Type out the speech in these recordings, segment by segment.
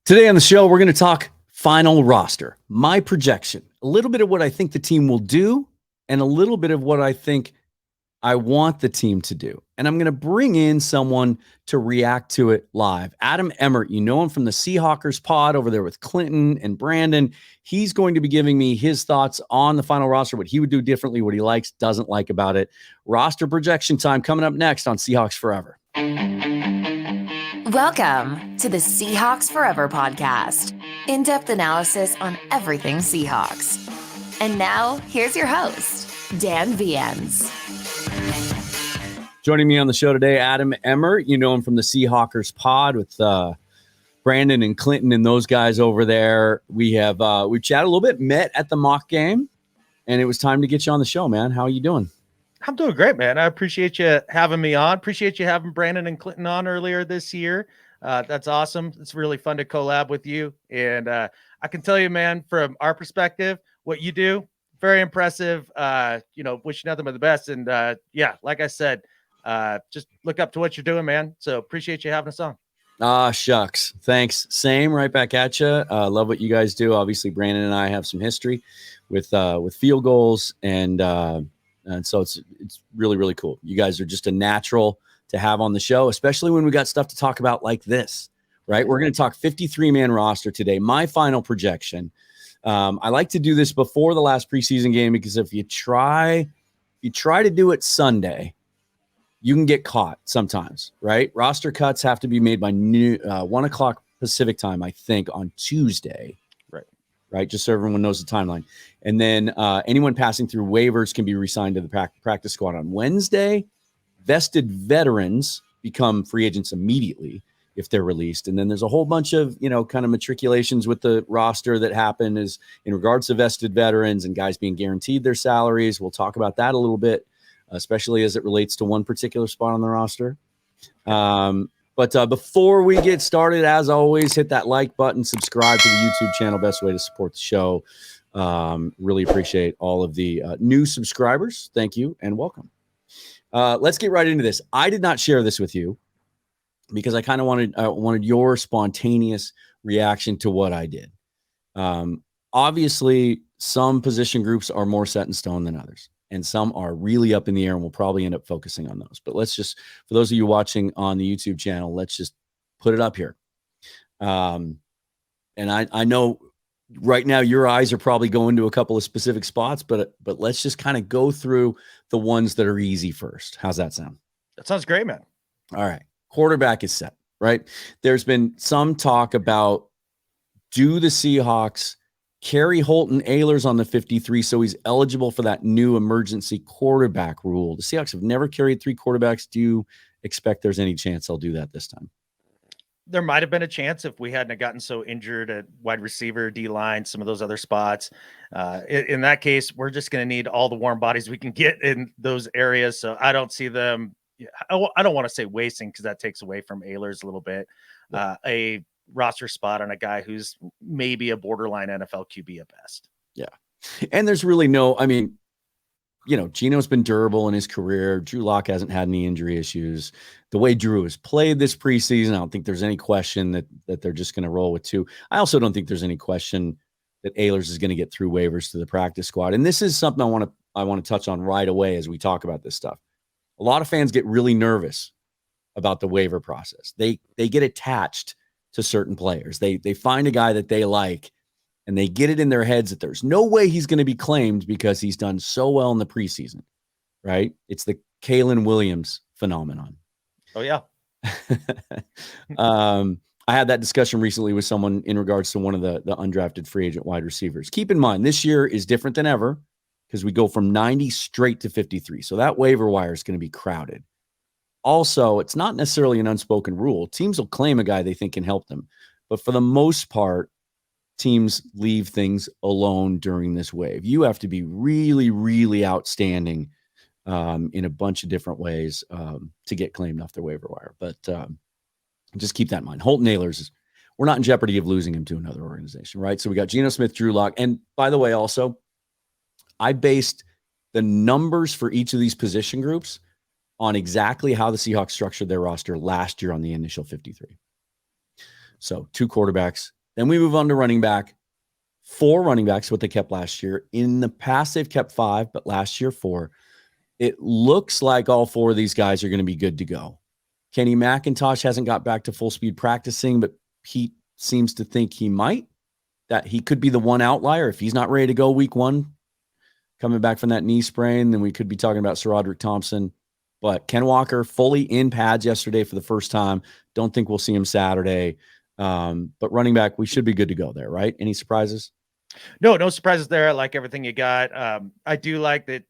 Today on the show, we're going to talk final roster, my projection, a little bit of what I think the team will do, and a little bit of what I think I want the team to do. And I'm going to bring in someone to react to it live. Adam Emmert, you know him from the SeaHawkers Pod over there with Clinton and Brandon. He's going to be giving me his thoughts on the final roster, what he would do differently, what he likes, doesn't like about it. Roster projection time coming up next on Seahawks Forever. Welcome to the Seahawks Forever podcast. In-depth analysis on everything Seahawks. And now, here's your host, Dan Viens. Joining me on the show today, Adam Emmert. You know him from the SeaHawkers Pod with Brandon and Clinton and those guys over there. We've chatted a little bit, met at the mock game, and it was time to get you on the show, man. How are you doing? I'm doing great, man. I appreciate you having me on. Appreciate you having Brandon and Clinton on earlier this year. That's awesome. It's really fun to collab with you. And I can tell you, man, from our perspective, what you do, very impressive. Wish you nothing but the best. And like I said, just look up to what you're doing, man. So appreciate you having us on. Shucks. Thanks. Same, right back at you. Love what you guys do. Obviously, Brandon and I have some history with field goals, and so it's really, really cool. You guys are just a natural to have on the show, especially when we got stuff to talk about like this, right? We're going to talk 53-man roster today. My final projection. I like to do this before the last preseason game because if you try to do it Sunday, you can get caught sometimes, right? Roster cuts have to be made by 1 o'clock Pacific time, I think, on Tuesday. Right, just so everyone knows the timeline. And then anyone passing through waivers can be re-signed to the practice squad on Wednesday. Vested veterans become free agents immediately if they're released. And then there's a whole bunch of, kind of matriculations with the roster that happen is in regards to vested veterans and guys being guaranteed their salaries. We'll talk about that a little bit, especially as it relates to one particular spot on the roster. But before we get started, as always, hit that like button, subscribe to the YouTube channel. Best way to support the show. Really appreciate all of the new subscribers. Thank you and welcome. Let's get right into this. I did not share this with you because I kind of wanted your spontaneous reaction to what I did. Obviously, some position groups are more set in stone than others. And some are really up in the air, and we'll probably end up focusing on those. But let's just, for those of you watching on the YouTube channel, let's just put it up here. And I know right now your eyes are probably going to a couple of specific spots, but let's just kind of go through the ones that are easy first. How's that sound? That sounds great, man. All right. Quarterback is set, right? There's been some talk about, do the Seahawks carry Holton Ahlers on the 53 so he's eligible for that new emergency quarterback rule? The Seahawks have never carried 3 quarterbacks. Do you expect there's any chance they'll do that this time? There might have been a chance if we hadn't gotten so injured at wide receiver, D-line, some of those other spots. In that case, we're just going to need all the warm bodies we can get in those areas. So I don't see them. I don't want to say wasting because that takes away from Ahlers a little bit. A roster spot on a guy who's maybe a borderline NFL QB at best. Yeah. And there's really Geno's been durable in his career. Drew Lock hasn't had any injury issues. The way Drew has played this preseason, I don't think there's any question that they're just going to roll with 2. I also don't think there's any question that Ahlers is going to get through waivers to the practice squad. And this is something I want to touch on right away as we talk about this stuff. A lot of fans get really nervous about the waiver process. They get attached to certain players. They find a guy that they like and they get it in their heads that there's no way he's going to be claimed because he's done so well in the preseason, right? It's the Kalen Williams phenomenon. Oh yeah. I had that discussion recently with someone in regards to one of the undrafted free agent wide receivers. Keep in mind, this year is different than ever because we go from 90 straight to 53. So that waiver wire is going to be crowded. Also, it's not necessarily an unspoken rule. Teams will claim a guy they think can help them. But for the most part, teams leave things alone during this wave. You have to be really, really outstanding in a bunch of different ways to get claimed off their waiver wire. But just keep that in mind. Holton Ahlers, we're not in jeopardy of losing him to another organization, right? So we got Geno Smith, Drew Lock. And by the way, also, I based the numbers for each of these position groups on exactly how the Seahawks structured their roster last year on the initial 53. So 2 quarterbacks, Then we move on to running back. 4 running backs, what they kept last year. In the past, they've kept 5, but last year 4. It looks like all 4 of these guys are going to be good to go. Kenny McIntosh hasn't got back to full speed practicing, but Pete seems to think he might, that he could be the one outlier. If he's not ready to go week 1, coming back from that knee sprain, then we could be talking about SaRodorick Thompson. But Ken Walker fully in pads yesterday for the first time. Don't think we'll see him Saturday. But running back, we should be good to go there, right? Any surprises? No surprises there. I like everything you got. I do like that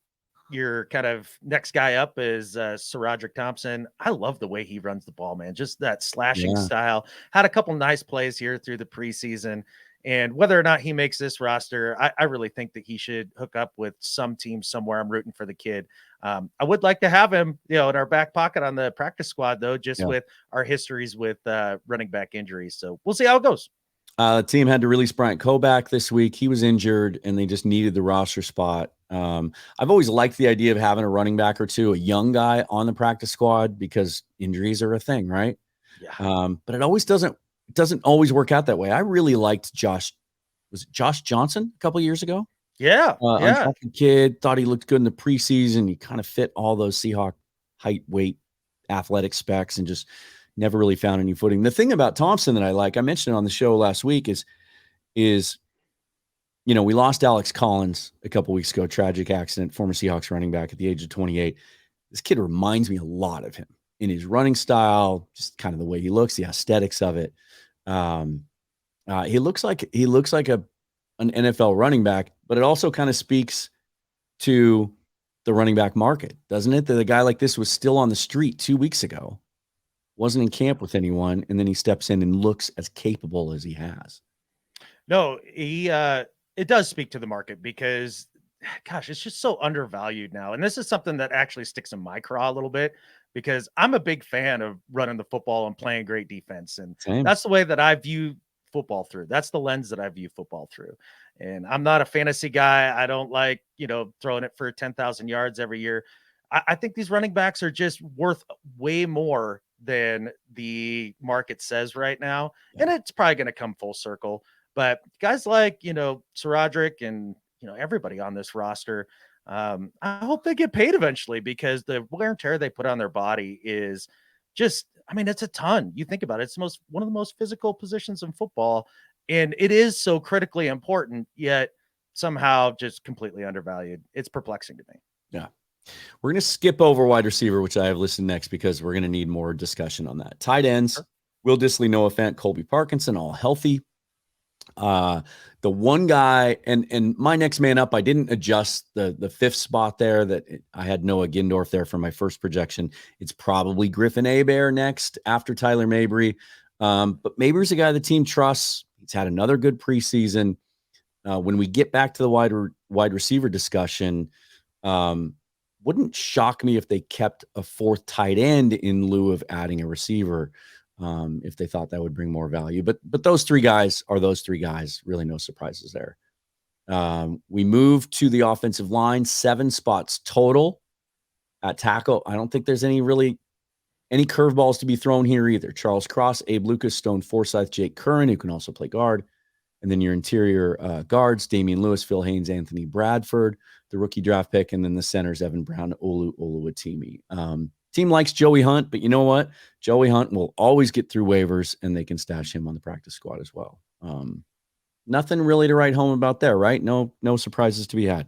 your kind of next guy up is SaRodorick Thompson. I love the way he runs the ball, man. Just that slashing style. Had a couple nice plays here through the preseason. And whether or not he makes this roster, I really think that he should hook up with some team somewhere. I'm rooting for the kid. I would like to have him, in our back pocket on the practice squad, though, just with our histories with running back injuries. So we'll see how it goes. The team had to release Bryant Koback this week. He was injured, and they just needed the roster spot. I've always liked the idea of having a running back or two, a young guy on the practice squad, because injuries are a thing, right? Yeah. But it always doesn't always work out that way. I really liked Josh Johnson a couple of years ago? Yeah. Undrafted kid, thought he looked good in the preseason. He kind of fit all those Seahawk height, weight, athletic specs, and just never really found any footing. The thing about Thompson that I like, I mentioned it on the show last week, is we lost Alex Collins a couple weeks ago, tragic accident, former Seahawks running back at the age of 28. This kid reminds me a lot of him in his running style, just kind of the way he looks, the aesthetics of it. He looks like an NFL running back, but it also kind of speaks to the running back market, doesn't it? That a guy like this was still on the street 2 weeks ago, wasn't in camp with anyone, and then he steps in and looks as capable as he has. No, it does speak to the market because, gosh, it's just so undervalued now. And this is something that actually sticks in my craw a little bit, because I'm a big fan of running the football and playing great defense. And that's the way that I view football through. That's the lens that I view football through. And I'm not a fantasy guy. I don't like, throwing it for 10,000 yards every year. I think these running backs are just worth way more than the market says right now. Yeah. And it's probably going to come full circle. But guys like, SaRodorick and, everybody on this roster, I hope they get paid eventually, because the wear and tear they put on their body is just, it's a ton. You think about it. It's one of the most physical positions in football. And it is so critically important, yet somehow just completely undervalued. It's perplexing to me. Yeah. We're going to skip over wide receiver, which I have listed next, because we're going to need more discussion on that. Tight ends, sure. Will Dissly, Noah Fant, Colby Parkinson, all healthy. The one guy, and my next man up, I didn't adjust the 5th spot there. I had Noah Gindorf there for my first projection. It's probably Griffin Hebert next after Tyler Mabry. But Mabry's a guy the team trusts. He's had another good preseason. When we get back to the wide receiver discussion, wouldn't shock me if they kept a 4th tight end in lieu of adding a receiver, if they thought that would bring more value. But those 3 guys are those 3 guys. Really no surprises there. We move to the offensive line, 7 spots total at tackle. I don't think there's any curveballs to be thrown here either. Charles Cross, Abe Lucas, Stone Forsythe, Jake Curran, who can also play guard. And then your interior guards, Damian Lewis, Phil Haynes, Anthony Bradford, the rookie draft pick, and then the centers, Evan Brown, Olu Oluwatimi. Team likes Joey Hunt, but you know what? Joey Hunt will always get through waivers, and they can stash him on the practice squad as well. Nothing really to write home about there, right? No surprises to be had.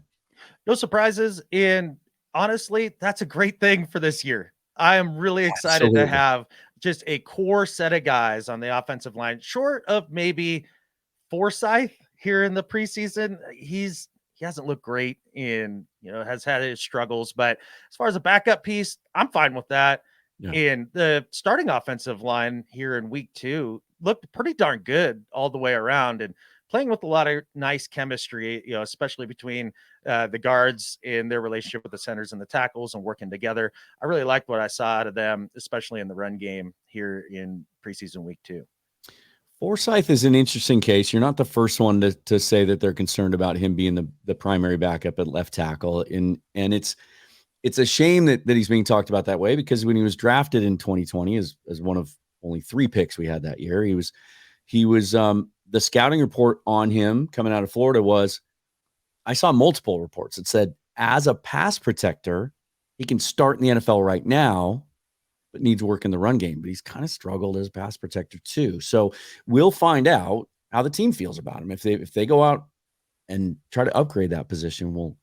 No surprises. And honestly, that's a great thing for this year. I am really excited to have just a core set of guys on the offensive line, short of maybe Forsythe here in the preseason. He hasn't looked great has had his struggles, but as far as a backup piece, I'm fine with that. Yeah. And the starting offensive line here in week 2 looked pretty darn good all the way around, and playing with a lot of nice chemistry, especially between the guards and their relationship with the centers and the tackles and working together. I really liked what I saw out of them, especially in the run game here in preseason week 2. Forsythe is an interesting case. You're not the first one to say that they're concerned about him being the primary backup at left tackle. And it's a shame that he's being talked about that way, because when he was drafted in 2020 as one of only 3 picks we had that year, he was the scouting report on him coming out of Florida was, I saw multiple reports that said, as a pass protector, he can start in the NFL right now, but needs work in the run game. But he's kind of struggled as a pass protector too. So we'll find out how the team feels about him. If they go out and try to upgrade that position, we'll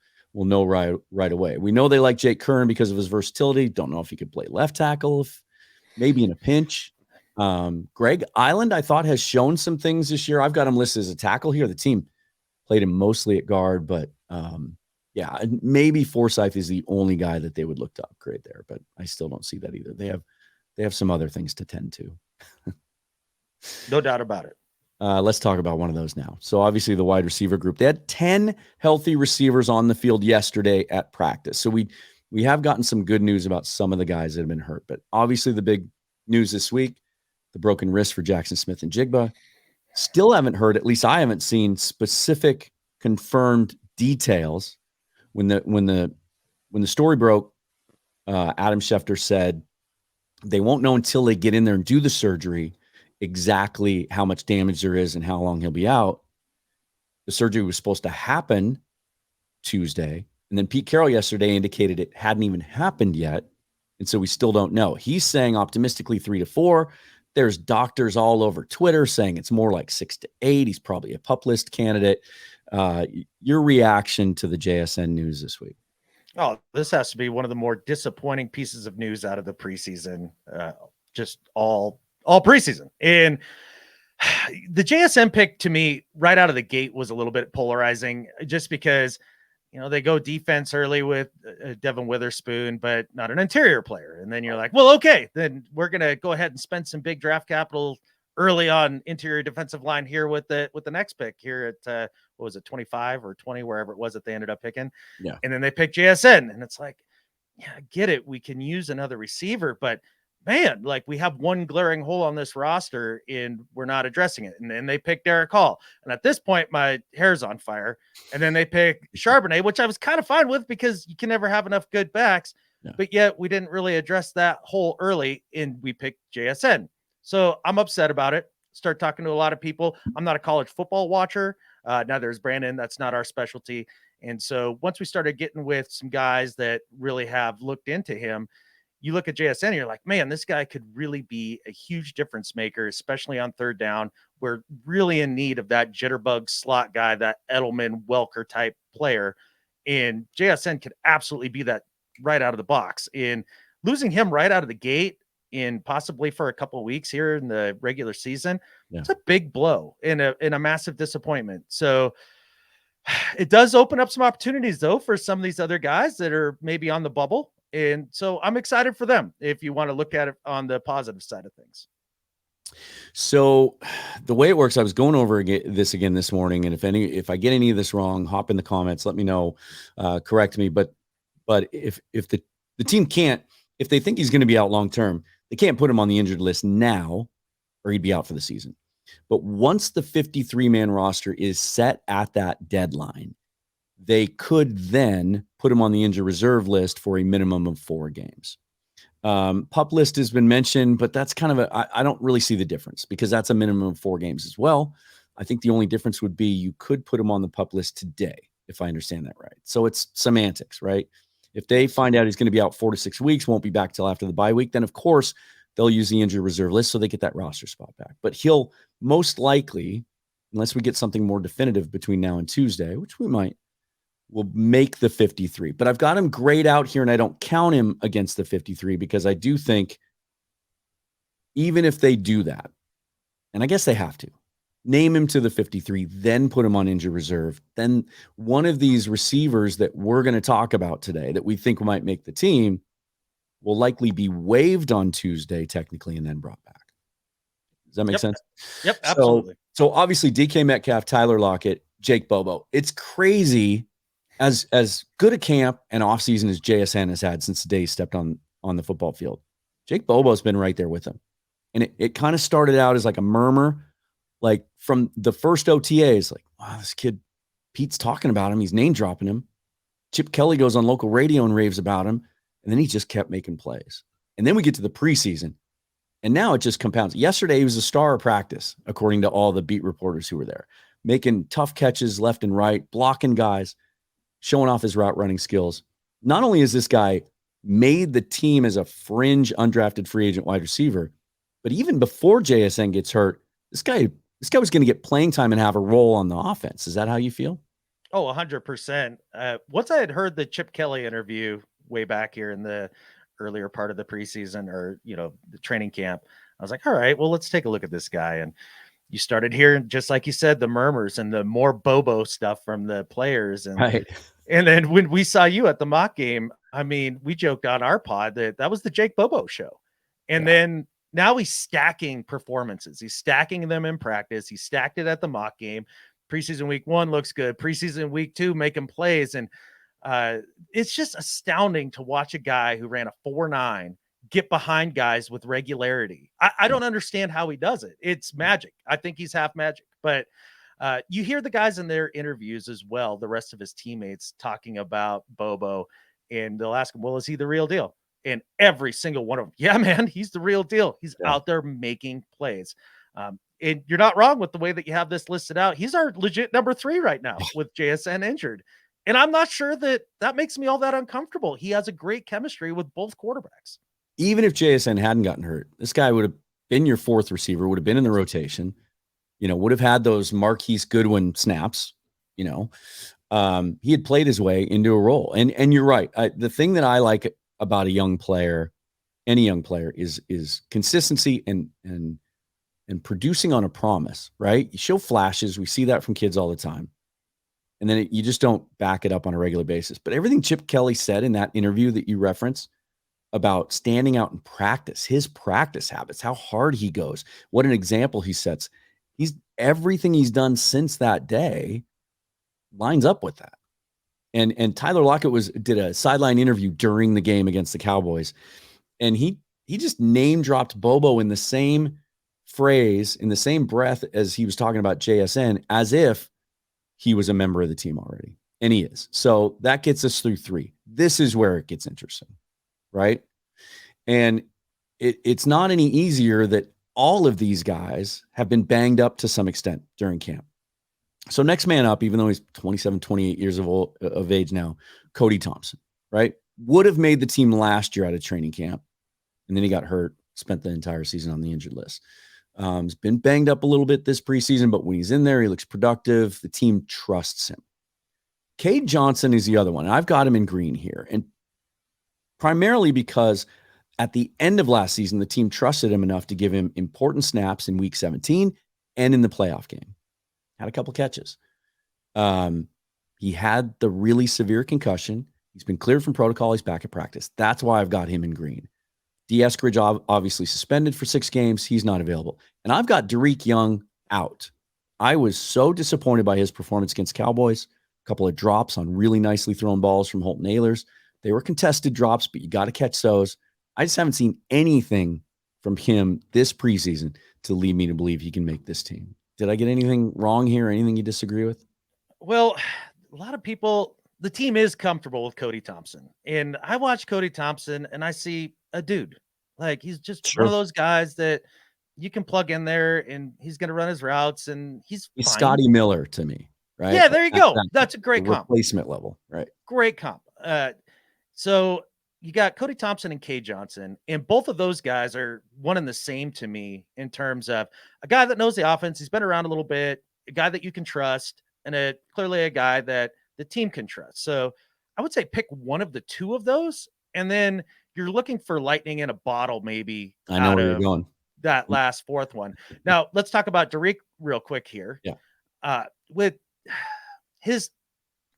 know right away. We know they like Jake Kern because of his versatility. Don't know if he could play left tackle, if maybe in a pinch. Greg Island, I thought, has shown some things this year. I've got him listed as a tackle here. The team played him mostly at guard, but yeah, maybe Forsyth is the only guy that they would look to upgrade there, but I still don't see that either. They have some other things to tend to. No doubt about it. Let's talk about one of those now. So obviously the wide receiver group, they had 10 healthy receivers on the field yesterday at practice. So we have gotten some good news about some of the guys that have been hurt, but obviously the big news this week, the broken wrist for Jaxon Smith-Njigba. Still haven't heard, at least I haven't seen specific confirmed details. When the story broke, Adam Schefter said they won't know until they get in there and do the surgery exactly how much damage there is and how long he'll be out. The surgery was supposed to happen Tuesday, and then Pete Carroll yesterday indicated it hadn't even happened yet, and so we still don't know. He's saying optimistically 3 to 4. There's doctors all over Twitter saying it's more like 6 to 8. He's probably a PUP list candidate. Your reaction to the JSN news this week? Oh, this has to be one of the more disappointing pieces of news out of the preseason, just all preseason. And the JSN pick, to me, right out of the gate was a little bit polarizing, just because, you know, they go defense early with Devin Witherspoon, but not an interior player. And then you're like, well, okay, then we're going to go ahead and spend some big draft capital early on interior defensive line here with the next pick here at, what was it, 25 or 20, wherever it was that they ended up picking. Yeah. And then they pick JSN, and it's like, yeah, I get it. We can use another receiver, but man, like, we have one glaring hole on this roster and we're not addressing it. And then they pick Derek Hall. And at this point, my hair's on fire. And then they pick Charbonnet, which I was kind of fine with because you can never have enough good backs. Yeah. But yet we didn't really address that hole early, and we picked JSN. So I'm upset about it. Start talking to a lot of people. I'm not a college football watcher. Neither is Brandon. That's not our specialty. And so once we started getting with some guys that really have looked into him, you look at JSN and you're like, man, this guy could really be a huge difference maker, especially on third down. We're really in need of that jitterbug slot guy, that Edelman Welker type player. And JSN could absolutely be that right out of the box. And losing him right out of the gate, in possibly for a couple of weeks here in the regular season, it's a big blow and a massive disappointment. So it does open up some opportunities, though, for some of these other guys that are maybe on the bubble. And so I'm excited for them, if you want to look at it on the positive side of things. So the way it works, I was going over this again this morning, and if I get any of this wrong, hop in the comments, let me know, correct me. But if the team can't, if they think he's going to be out long term, they can't put him on the injured list now, or he'd be out for the season. But once the 53-man roster is set at that deadline, they could then put him on the injured reserve list for a minimum of 4 games. PUP list has been mentioned, but that's kind of I don't really see the difference, because that's a minimum of 4 games as well. I think the only difference would be you could put him on the PUP list today, if I understand that right. So it's semantics, right? If they find out he's going to be out 4 to 6 weeks, won't be back till after the bye week, then of course they'll use the injured reserve list so they get that roster spot back. But he'll most likely, unless we get something more definitive between now and Tuesday, which we might, will make the 53. But I've got him grayed out here, and I don't count him against the 53, because I do think even if they do that, and I guess they have to, name him to the 53, then put him on injured reserve, then one of these receivers that we're going to talk about today that we think might make the team will likely be waived on Tuesday technically and then brought back. Does that make sense? Yep, absolutely. So obviously DK Metcalf, Tyler Lockett, Jake Bobo. It's crazy as good a camp and offseason as JSN has had since the day he stepped on the football field. Jake Bobo's been right there with him. And it kind of started out as like a murmur, like from the first OTAs, like, wow, this kid, Pete's talking about him. He's name dropping him. Chip Kelly goes on local radio and raves about him. And then he just kept making plays. And then we get to the preseason. And now it just compounds. Yesterday, he was a star of practice, according to all the beat reporters who were there, making tough catches left and right, blocking guys, showing off his route running skills. Not only is this guy made the team as a fringe undrafted free agent wide receiver, but even before JSN gets hurt, this guy was going to get playing time and have a role on the offense. Is that how you feel? Oh, 100%. Once I had heard the Chip Kelly interview way back here in the earlier part of the preseason, or, the training camp, I was like, all right, well, let's take a look at this guy. And you started hearing, just like you said, the murmurs and the more Bobo stuff from the players. And Right. And then when we saw you at the mock game, I mean, we joked on our pod that was the Jake Bobo show. And then now he's stacking performances. He's stacking them in practice. He stacked it at the mock game. Preseason week 1 looks good. Preseason week 2 making plays. And it's just astounding to watch a guy who ran a 4.9 get behind guys with regularity. I don't understand how he does it. It's magic. I think he's half magic. But you hear the guys in their interviews as well, the rest of his teammates talking about Bobo, and they'll ask him, well, is he the real deal? And every single one of them, yeah, man, he's the real deal. He's out there making plays. And you're not wrong with the way that you have this listed out. He's our legit number 3 right now with JSN injured. And I'm not sure that makes me all that uncomfortable. He has a great chemistry with both quarterbacks. Even if JSN hadn't gotten hurt, this guy would have been your 4th receiver, would have been in the rotation, would have had those Marquise Goodwin snaps, he had played his way into a role. And you're right. The thing that I like about a young player, any young player, is consistency and producing on a promise, right? You show flashes. We see that from kids all the time. And then you just don't back it up on a regular basis. But everything Chip Kelly said in that interview that you referenced about standing out in practice, his practice habits, how hard he goes, what an example he sets. Everything he's done since that day lines up with that. And Tyler Lockett did a sideline interview during the game against the Cowboys. And he just name dropped Bobo in the same phrase, in the same breath as he was talking about JSN, as if he was a member of the team already. And he is. So that gets us through 3. This is where it gets interesting, right? And it's not any easier that all of these guys have been banged up to some extent during camp. So next man up, even though he's 27, 28 years of age now, Cody Thompson, right? Would have made the team last year out of training camp. And then he got hurt, spent the entire season on the injured list. He's been banged up a little bit this preseason, but when he's in there, he looks productive. The team trusts him. Cade Johnson is the other one. And I've got him in green here. And primarily because at the end of last season, the team trusted him enough to give him important snaps in week 17 and in the playoff game. Had a couple catches. He had the really severe concussion. He's been cleared from protocol. He's back at practice. That's why I've got him in green. D. Eskridge obviously suspended for 6 games. He's not available. And I've got Derek Young out. I was so disappointed by his performance against Cowboys. A couple of drops on really nicely thrown balls from Holton Ahlers. They were contested drops, but you got to catch those. I just haven't seen anything from him this preseason to lead me to believe he can make this team. Did I get anything wrong here? Anything you disagree with? Well, a lot of people, the team is comfortable with Cody Thompson. And I watch Cody Thompson and I see a dude. Like, he's just one of those guys that you can plug in there and he's going to run his routes and he's fine. Scotty Miller to me, right? Yeah, there you go. That's a great comp. Replacement level, right? Great comp. So you got Cody Thompson and Cade Johnson, and both of those guys are one and the same to me in terms of a guy that knows the offense. He's been around a little bit, a guy that you can trust, and clearly a guy that the team can trust. So I would say pick one of the two of those, and then you're looking for lightning in a bottle, maybe. I know where you're going. That last 4th one. Now let's talk about Derek real quick here. Yeah. With his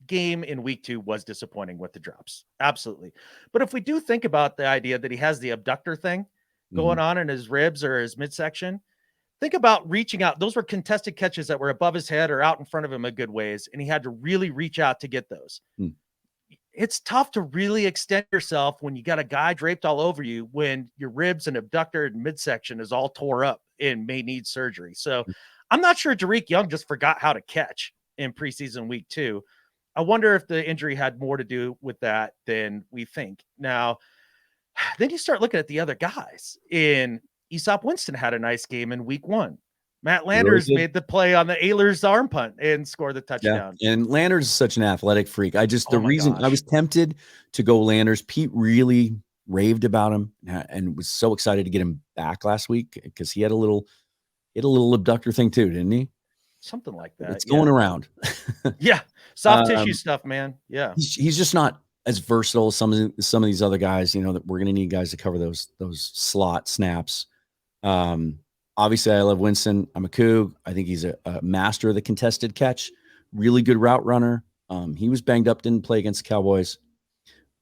game in week 2 was disappointing with the drops. Absolutely. But if we do think about the idea that he has the abductor thing going on in his ribs or his midsection, think about reaching out. Those were contested catches that were above his head or out in front of him a good ways. And he had to really reach out to get those. It's tough to really extend yourself when you got a guy draped all over you, when your ribs and abductor and midsection is all tore up and may need surgery. So I'm not sure Derek Young just forgot how to catch in preseason week 2. I wonder if the injury had more to do with that than we think. Now, then you start looking at the other guys, and Aesop Winston had a nice game in week 1. Matt Really Landers good. made the play on the Ehlers arm punt and scored the touchdown. And Landers is such an athletic freak. The Oh my reason I gosh. was tempted to go Landers, Pete really raved about him and was so excited to get him back last week because he had a little abductor thing too, didn't he? Something like that. It's going around. Yeah. Soft tissue stuff, man. Yeah. He's just not as versatile as some of these other guys, that we're going to need guys to cover those slot snaps. Obviously I love Winston. I'm a Coug. I think he's a master of the contested catch, really good route runner. He was banged up, didn't play against the Cowboys.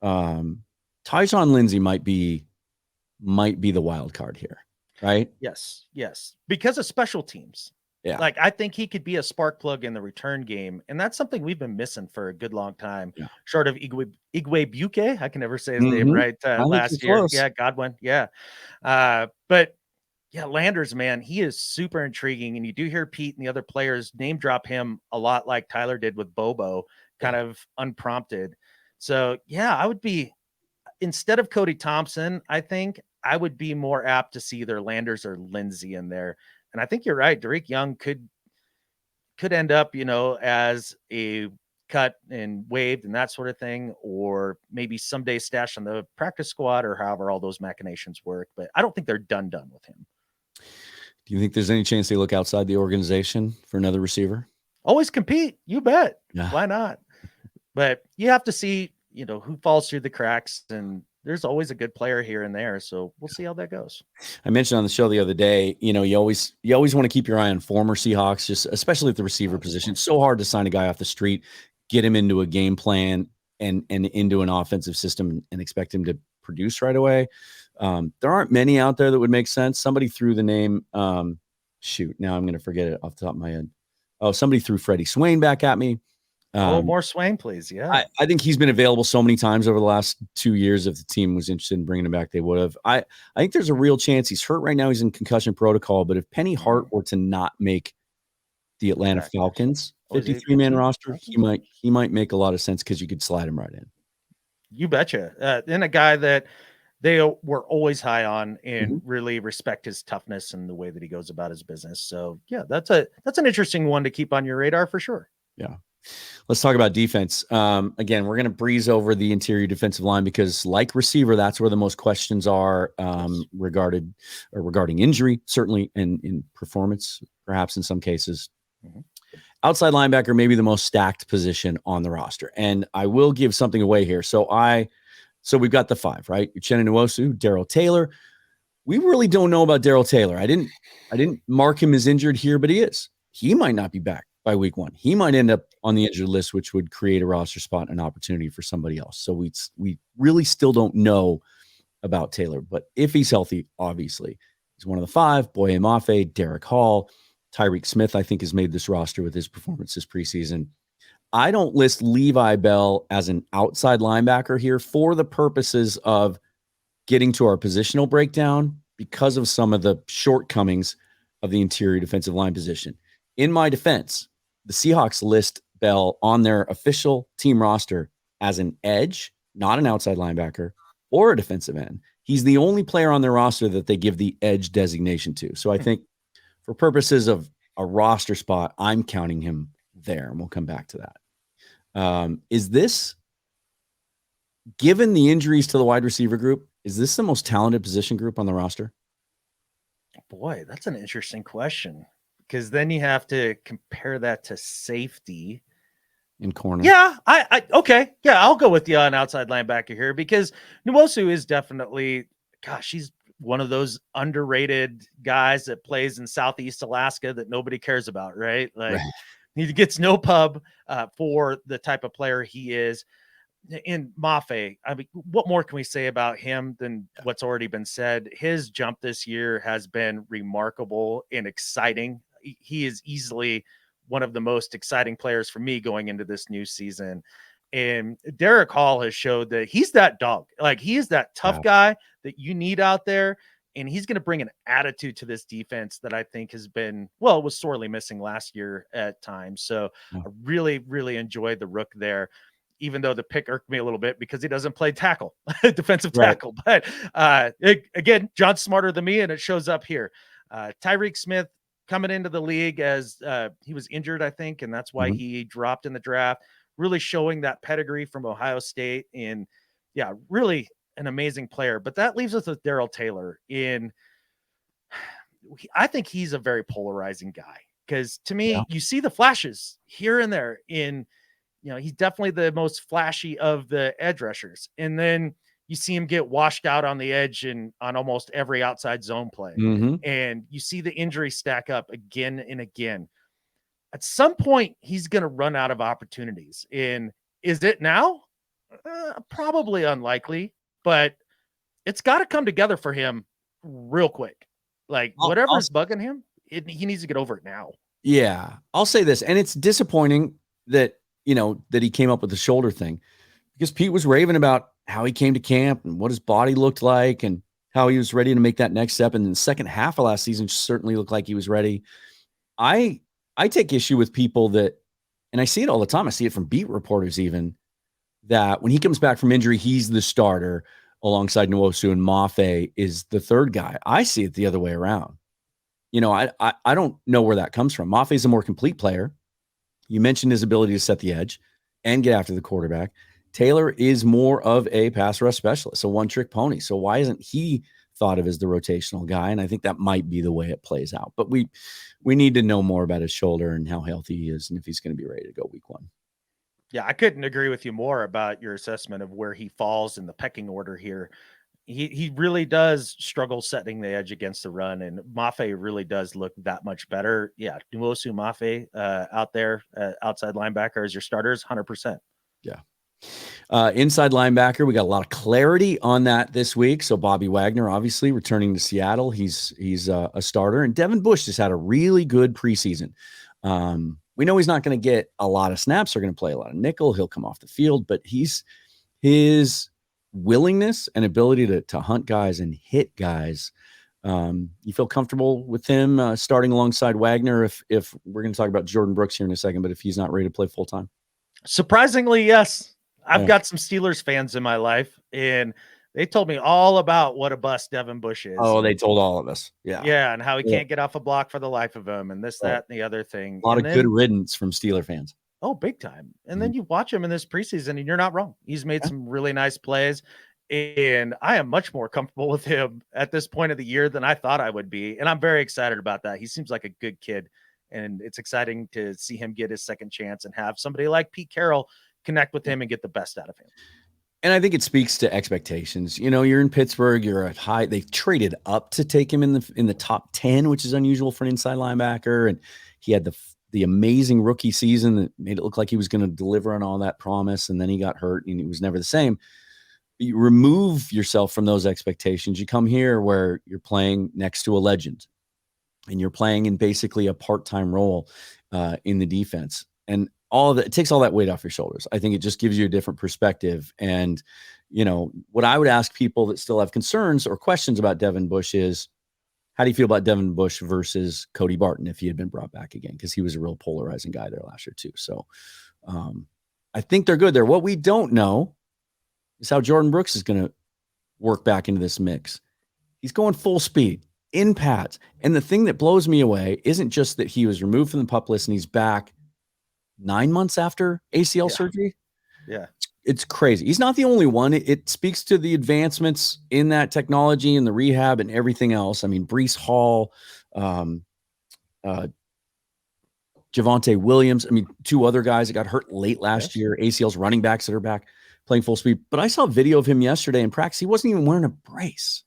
Tyjon Lindsey might be the wild card here, right? Yes. Because of special teams. Yeah. Like, I think he could be a spark plug in the return game. And that's something we've been missing for a good long time. Yeah. Short of Igwe Buke. I can never say his name right. Last year. Close. Yeah. Godwin. Yeah. But yeah, Landers, man, he is super intriguing. And you do hear Pete and the other players name drop him a lot like Tyler did with Bobo, kind of unprompted. So yeah, I would be, instead of Cody Thompson, I think I would be more apt to see either Landers or Lindsey in there. And I think you're right. Derek Young could end up, as a cut and waived and that sort of thing, or maybe someday stashed on the practice squad or however all those machinations work. But I don't think they're done with him. Do you think there's any chance they look outside the organization for another receiver? Always compete. You bet. Yeah. Why not? But you have to see, who falls through the cracks, and there's always a good player here and there. So we'll see how that goes. I mentioned on the show the other day, you always want to keep your eye on former Seahawks, just especially at the receiver position. It's so hard to sign a guy off the street, get him into a game plan and into an offensive system and expect him to produce right away. There aren't many out there that would make sense. Somebody threw the name, now I'm going to forget it off the top of my head. Oh, somebody threw Freddie Swain back at me. More Swain, please. Yeah. I think he's been available so many times over the last 2 years. If the team was interested in bringing him back, they would have. I think there's a real chance he's hurt right now. He's in concussion protocol, but if Penny Hart were to not make the Atlanta Falcons 53-man roster, he might make a lot of sense because you could slide him right in. You betcha. And a guy that they were always high on and really respect his toughness and the way that he goes about his business. So yeah, that's an interesting one to keep on your radar for sure. Yeah. Let's talk about defense. Again, we're going to breeze over the interior defensive line because, like receiver, that's where the most questions are regarding injury, certainly, and in performance, perhaps in some cases. Outside linebacker, maybe the most stacked position on the roster. And I will give something away here. So we've got the 5, right? Uchenna Nwosu, Darrell Taylor. We really don't know about Darrell Taylor. I didn't mark him as injured here, but he is. He might not be back by week 1. He might end up on the injured list, which would create a roster spot and an opportunity for somebody else. So we really still don't know about Taylor, but if he's healthy, obviously he's one of the 5. Boye Mafe, Derek Hall, Tyreek Smith, I think, has made this roster with his performance this preseason. I don't list Levi Bell as an outside linebacker here for the purposes of getting to our positional breakdown because of some of the shortcomings of the interior defensive line position. In my defense, the Seahawks list Bell on their official team roster as an edge, not an outside linebacker or a defensive end. He's the only player on their roster that they give the edge designation to. So I think for purposes of a roster spot, I'm counting him there, and we'll come back to that. Is this, given the injuries to the wide receiver group, is this the most talented position group on the roster? Boy, that's an interesting question. Because then you have to compare that to safety in corner. Yeah, okay. Yeah, I'll go with you on outside linebacker here because Nwosu is definitely, he's one of those underrated guys that plays in Southeast Alaska that nobody cares about, right? Like he gets no pub for the type of player he is. In Mafe, I mean, what more can we say about him than what's already been said? His jump this year has been remarkable and exciting. He is easily one of the most exciting players for me going into this new season. And Derek Hall has showed that he's that dog. Like he is that tough guy that you need out there. And he's going to bring an attitude to this defense that I think has been, was sorely missing last year at times. So I really, really enjoyed the rook there. even though the pick irked me a little bit because he doesn't play tackle, defensive Right. tackle. But again, John's smarter than me, and it shows up here. Tyreek Smith coming into the league as he was injured, I think, and that's why he dropped in the draft, really showing that pedigree from Ohio State. And yeah, really an amazing player. But that leaves us with Darrell Taylor. I think he's a very polarizing guy, because to me, you see the flashes here and there he's definitely the most flashy of the edge rushers. And then you see him get washed out on the edge and on almost every outside zone play. And you see the injury stack up again and again. At some point, he's going to run out of opportunities. And is it now? Probably unlikely, but it's got to come together for him real quick. Like whatever's bugging him, he needs to get over it now. Yeah, I'll say this, and it's disappointing that that he came up with the shoulder thing, because Pete was raving about how he came to camp and what his body looked like and how he was ready to make that next step. And in the second half of last season certainly looked like he was ready. I take issue with people that, and I see it all the time. I see it from beat reporters even, that when he comes back from injury, he's the starter alongside Nwosu, and Mafe is the third guy. I see it the other way around. I don't know where that comes from. Mafe is a more complete player. You mentioned his ability to set the edge and get after the quarterback. Taylor is more of a pass rush specialist, a one-trick pony. So why isn't he thought of as the rotational guy? And I think that might be the way it plays out. But we need to know more about his shoulder and how healthy he is and if he's going to be ready to go week 1. Yeah, I couldn't agree with you more about your assessment of where he falls in the pecking order here. He really does struggle setting the edge against the run, and Mafe really does look that much better. Yeah, Nwosu, Mafe out there, outside linebacker as your starters, 100%. Yeah. Inside linebacker, we got a lot of clarity on that this week. So Bobby Wagner, obviously returning to Seattle, he's a starter, and Devin Bush just had a really good preseason. We know he's not going to get a lot of snaps. They're going to play a lot of nickel. He'll come off the field, but his willingness and ability to hunt guys and hit guys. You feel comfortable with him starting alongside Wagner if we're going to talk about Jordan Brooks here in a second, but if he's not ready to play full time? Surprisingly, yes. I've got some Steelers fans in my life, and they told me all about what a bust Devin Bush is. Oh, they told all of us. Yeah. Yeah. And how he can't get off a block for the life of him, and this, that, and the other thing. A lot of good riddance from Steeler fans. Oh, big time. And then you watch him in this preseason, and you're not wrong. He's made some really nice plays, and I am much more comfortable with him at this point of the year than I thought I would be. And I'm very excited about that. He seems like a good kid, and it's exciting to see him get his second chance and have somebody like Pete Carroll connect with him and get the best out of him. And I think it speaks to expectations. You're in Pittsburgh, you're at high. They've traded up to take him in the top 10, which is unusual for an inside linebacker. And he had the amazing rookie season that made it look like he was going to deliver on all that promise. And then he got hurt and he was never the same. You remove yourself from those expectations. You come here where you're playing next to a legend and you're playing in basically a part-time role in the defense. And all of that, it takes all that weight off your shoulders. I think it just gives you a different perspective. And, what I would ask people that still have concerns or questions about Devin Bush is, how do you feel about Devin Bush versus Cody Barton if he had been brought back again? Because he was a real polarizing guy there last year too. So I think they're good there. What we don't know is how Jordan Brooks is going to work back into this mix. He's going full speed in pads. And the thing that blows me away isn't just that he was removed from the PUP list and he's back 9 months after ACL surgery. Yeah. It's crazy. He's not the only one. It speaks to the advancements in that technology and the rehab and everything else. I mean, Breece Hall, Javonte Williams. I mean, 2 other guys that got hurt late last year, ACLs, running backs that are back playing full speed. But I saw a video of him yesterday in practice. He wasn't even wearing a brace.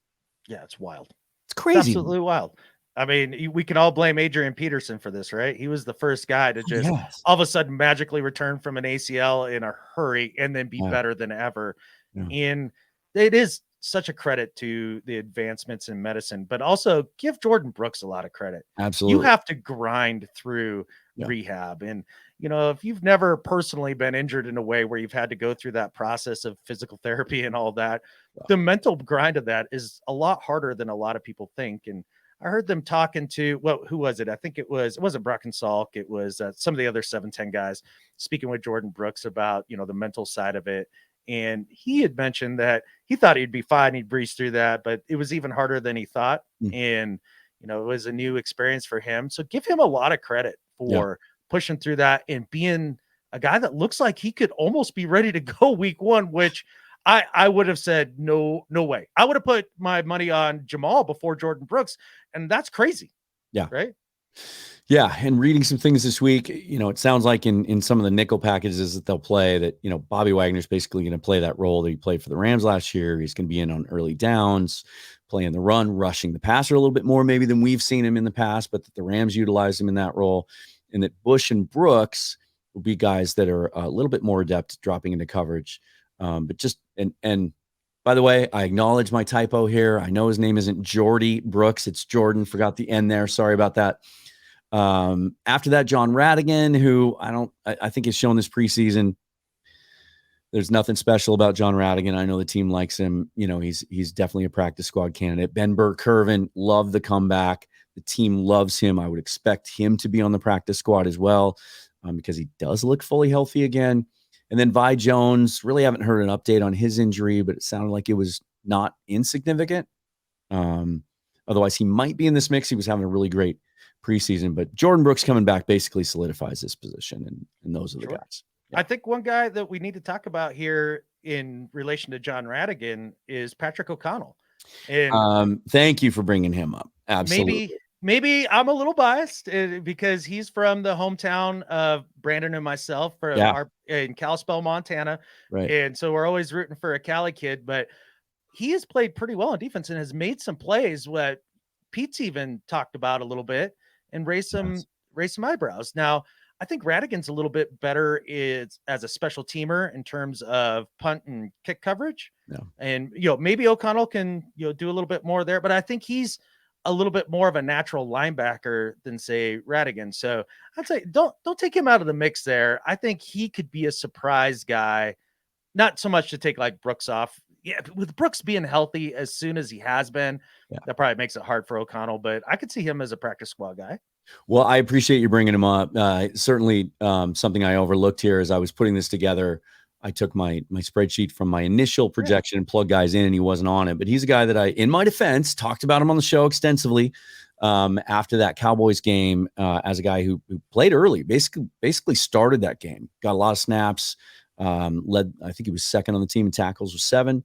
Yeah, it's wild. It's crazy. It's absolutely wild. I mean, we can all blame Adrian Peterson for this, right? He was the first guy to just all of a sudden magically return from an ACL in a hurry and then be better than ever. Yeah. And it is such a credit to the advancements in medicine, but also give Jordan Brooks a lot of credit. Absolutely. You have to grind through rehab. And, if you've never personally been injured in a way where you've had to go through that process of physical therapy and all that, the mental grind of that is a lot harder than a lot of people think. And I heard them talking to, well, who was it? I think it wasn't Brock and Salk. It was some of the other 710 guys speaking with Jordan Brooks about, the mental side of it. And he had mentioned that he thought he'd be fine. He'd breeze through that, but it was even harder than he thought. And, it was a new experience for him. So give him a lot of credit for pushing through that and being a guy that looks like he could almost be ready to go week 1, which I would have said, no way. I would have put my money on Jamal before Jordan Brooks. And that's crazy. Yeah. Right. Yeah. And reading some things this week, it sounds like in some of the nickel packages that they'll play that, Bobby Wagner's basically going to play that role that he played for the Rams last year. He's going to be in on early downs, playing the run, rushing the passer a little bit more maybe than we've seen him in the past, but that the Rams utilize him in that role, and that Bush and Brooks will be guys that are a little bit more adept at dropping into coverage. But just, and by the way, I acknowledge my typo here. I know his name isn't Jordy Brooks. It's Jordan. Forgot the N there. Sorry about that. After that, John Radigan, who I think has shown this preseason, there's nothing special about John Radigan. I know the team likes him. He's definitely a practice squad candidate. Ben Burke-Curvin, love the comeback. The team loves him. I would expect him to be on the practice squad as well, because he does look fully healthy again. And then Vi Jones, really haven't heard an update on his injury, but it sounded like it was not insignificant. Otherwise, he might be in this mix. He was having a really great preseason, but Jordan Brooks coming back basically solidifies this position, and those are the guys. Yeah. I think one guy that we need to talk about here in relation to John Radigan is Patrick O'Connell. And thank you for bringing him up. Absolutely. Maybe I'm a little biased because he's from the hometown of Brandon and myself in Kalispell, Montana. Right. And so we're always rooting for a Cali kid, but he has played pretty well on defense and has made some plays what Pete's even talked about a little bit and raised some eyebrows. Now, I think Radigan's a little bit better as a special teamer in terms of punt and kick coverage. Yeah. And, maybe O'Connell can, do a little bit more there, but I think he's a little bit more of a natural linebacker than, say, Radigan. So I'd say don't take him out of the mix there. I think he could be a surprise guy, not so much to take like Brooks off. Yeah, with Brooks being healthy as soon as he has been, that probably makes it hard for O'Connell, but I could see him as a practice squad guy. Well, I appreciate you bringing him up. Certainly something I overlooked here as I was putting this together. I took my spreadsheet from my initial projection and plugged guys in, and he wasn't on it. But he's a guy that I, in my defense, talked about him on the show extensively after that Cowboys game as a guy who played early, basically started that game, got a lot of snaps, led, I think he was second on the team in tackles with 7.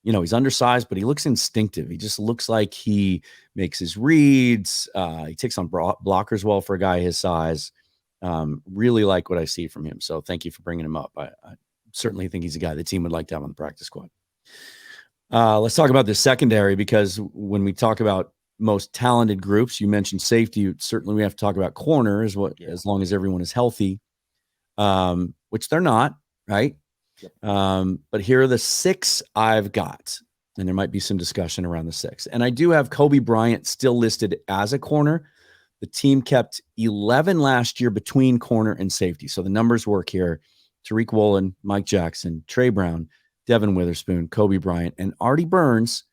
He's undersized, but he looks instinctive. He just looks like he makes his reads. He takes on blockers well for a guy his size. Really like what I see from him. So thank you for bringing him up. I certainly think he's a guy the team would like to have on the practice squad. Let's talk about the secondary, because when we talk about most talented groups, you mentioned safety. Certainly we have to talk about corner as long as everyone is healthy, which they're not, right? Yep. But here are the 6 I've got, and there might be some discussion around the 6. And I do have Kobe Bryant still listed as a corner. The team kept 11 last year between corner and safety. So the numbers work here. Tariq Woolen, Mike Jackson, Trey Brown, Devin Witherspoon, Kobe Bryant, and Artie Burns.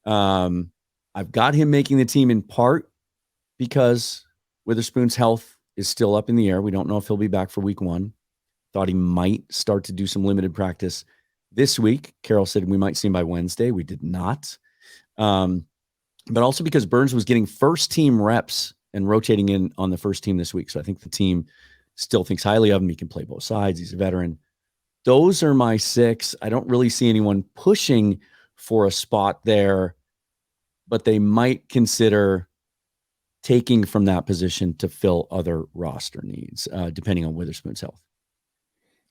I've got him making the team in part because Witherspoon's health is still up in the air. We don't know if he'll be back for week 1. Thought he might start to do some limited practice this week. Carroll said we might see him by Wednesday. We did not. But also because Burns was getting first team reps and rotating in on the first team this week. So I think the team still thinks highly of him. He can play both sides. He's a veteran. Those are my 6. I don't really see anyone pushing for a spot there, but they might consider taking from that position to fill other roster needs, depending on Witherspoon's health.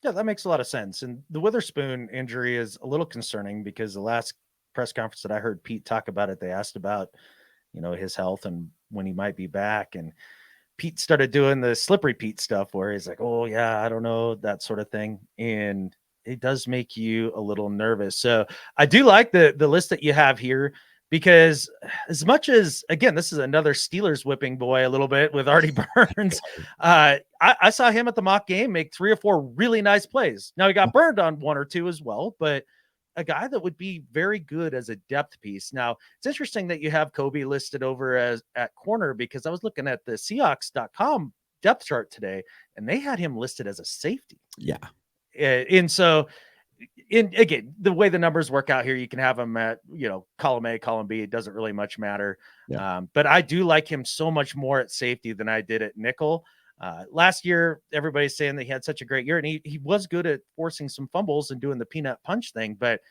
Yeah, that makes a lot of sense. And the Witherspoon injury is a little concerning because the last press conference that I heard Pete talk about it, they asked about, his health and when he might be back. And Pete started doing the slippery Pete stuff where he's like, oh yeah, I don't know, that sort of thing. And it does make you a little nervous. So I do like the list that you have here, because as much as, again, this is another Steelers whipping boy a little bit with Artie Burns. I saw him at the mock game make 3 or 4 really nice plays. Now he got burned on 1 or 2 as well, but a guy that would be very good as a depth piece. Now, it's interesting that you have Kobe listed over as at corner, because I was looking at the Seahawks.com depth chart today, and they had him listed as a safety. Yeah. And so, again, the way the numbers work out here, you can have him at, column A, column B. It doesn't really much matter. Yeah. But I do like him so much more at safety than I did at nickel. Last year, everybody's saying that he had such a great year, and he was good at forcing some fumbles and doing the peanut punch thing, but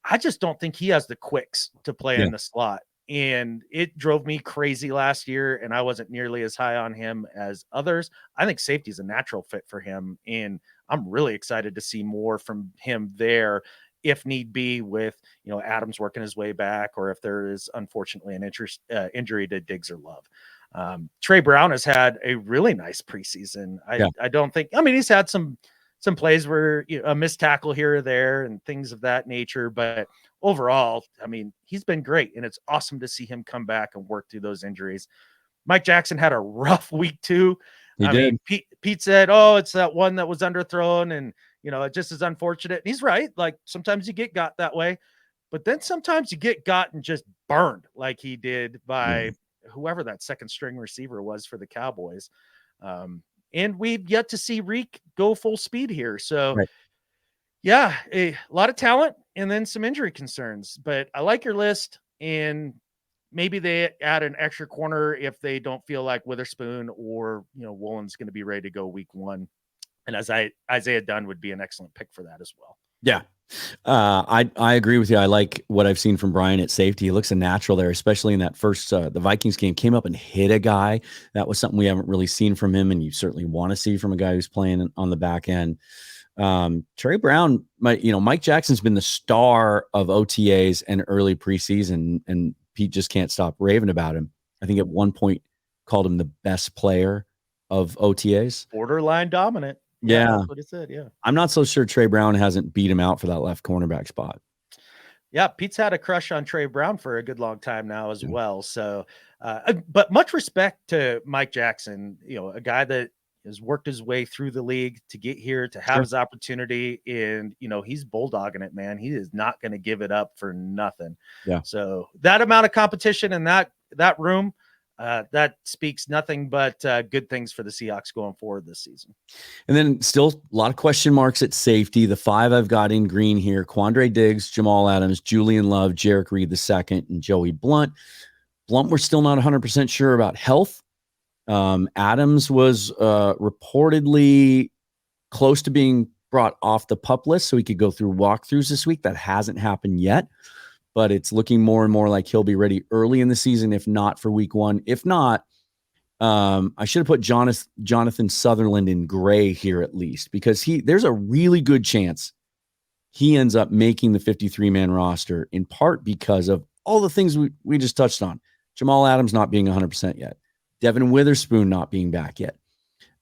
I just don't think he has the quicks to play in the slot. And it drove me crazy last year, and I wasn't nearly as high on him as others. I think safety is a natural fit for him, and I'm really excited to see more from him there, if need be, with Adams working his way back, or if there is unfortunately an injury to Diggs or Love. Trey Brown has had a really nice preseason. I don't think, he's had some plays where a missed tackle here or there and things of that nature, but overall, he's been great, and it's awesome to see him come back and work through those injuries. Mike Jackson had a rough week too. He did. Pete said, "Oh, it's that one that was underthrown, and it just is unfortunate." And he's right. Like, sometimes you get got that way, but then sometimes you get got and just burned, like he did by whoever that second string receiver was for the Cowboys. And we've yet to see Reek go full speed here. So a lot of talent and then some injury concerns, but I like your list, and maybe they add an extra corner if they don't feel like Witherspoon or, Woolen's going to be ready to go week 1. And Isaiah Dunn would be an excellent pick for that as well. Yeah. I agree with you. I like what I've seen from Brian at safety. He looks a natural there, especially in that first, the Vikings game, came up and hit a guy. That was something we haven't really seen from him, and you certainly want to see from a guy who's playing on the back end. Trey Brown, Mike Jackson's been the star of OTAs and early preseason, and Pete just can't stop raving about him. I think at one point called him the best player of OTAs. Borderline dominant. Yeah. That's what he said. Yeah. I'm not so sure Trey Brown hasn't beat him out for that left cornerback spot. Yeah. Pete's had a crush on Trey Brown for a good long time now as well. So, but much respect to Mike Jackson, a guy that has worked his way through the league to get here, to have his opportunity. And, he's bulldogging it, man. He is not going to give it up for nothing. Yeah. So that amount of competition in that room, that speaks nothing but good things for the Seahawks going forward this season. And then still a lot of question marks at safety. The 5 I've got in green here: Quandre Diggs, Jamal Adams, Julian Love, Jarek Reed II, and Joey Blunt. Blunt, we're still not 100% sure about health. Adams was reportedly close to being brought off the PUP list so he could go through walkthroughs this week. That hasn't happened yet, but it's looking more and more like he'll be ready early in the season, if not for week 1. If not, I should have put Jonathan Sutherland in gray here at least, because there's a really good chance he ends up making the 53-man roster, in part because of all the things we just touched on. Jamal Adams not being 100% yet. Devin Witherspoon not being back yet.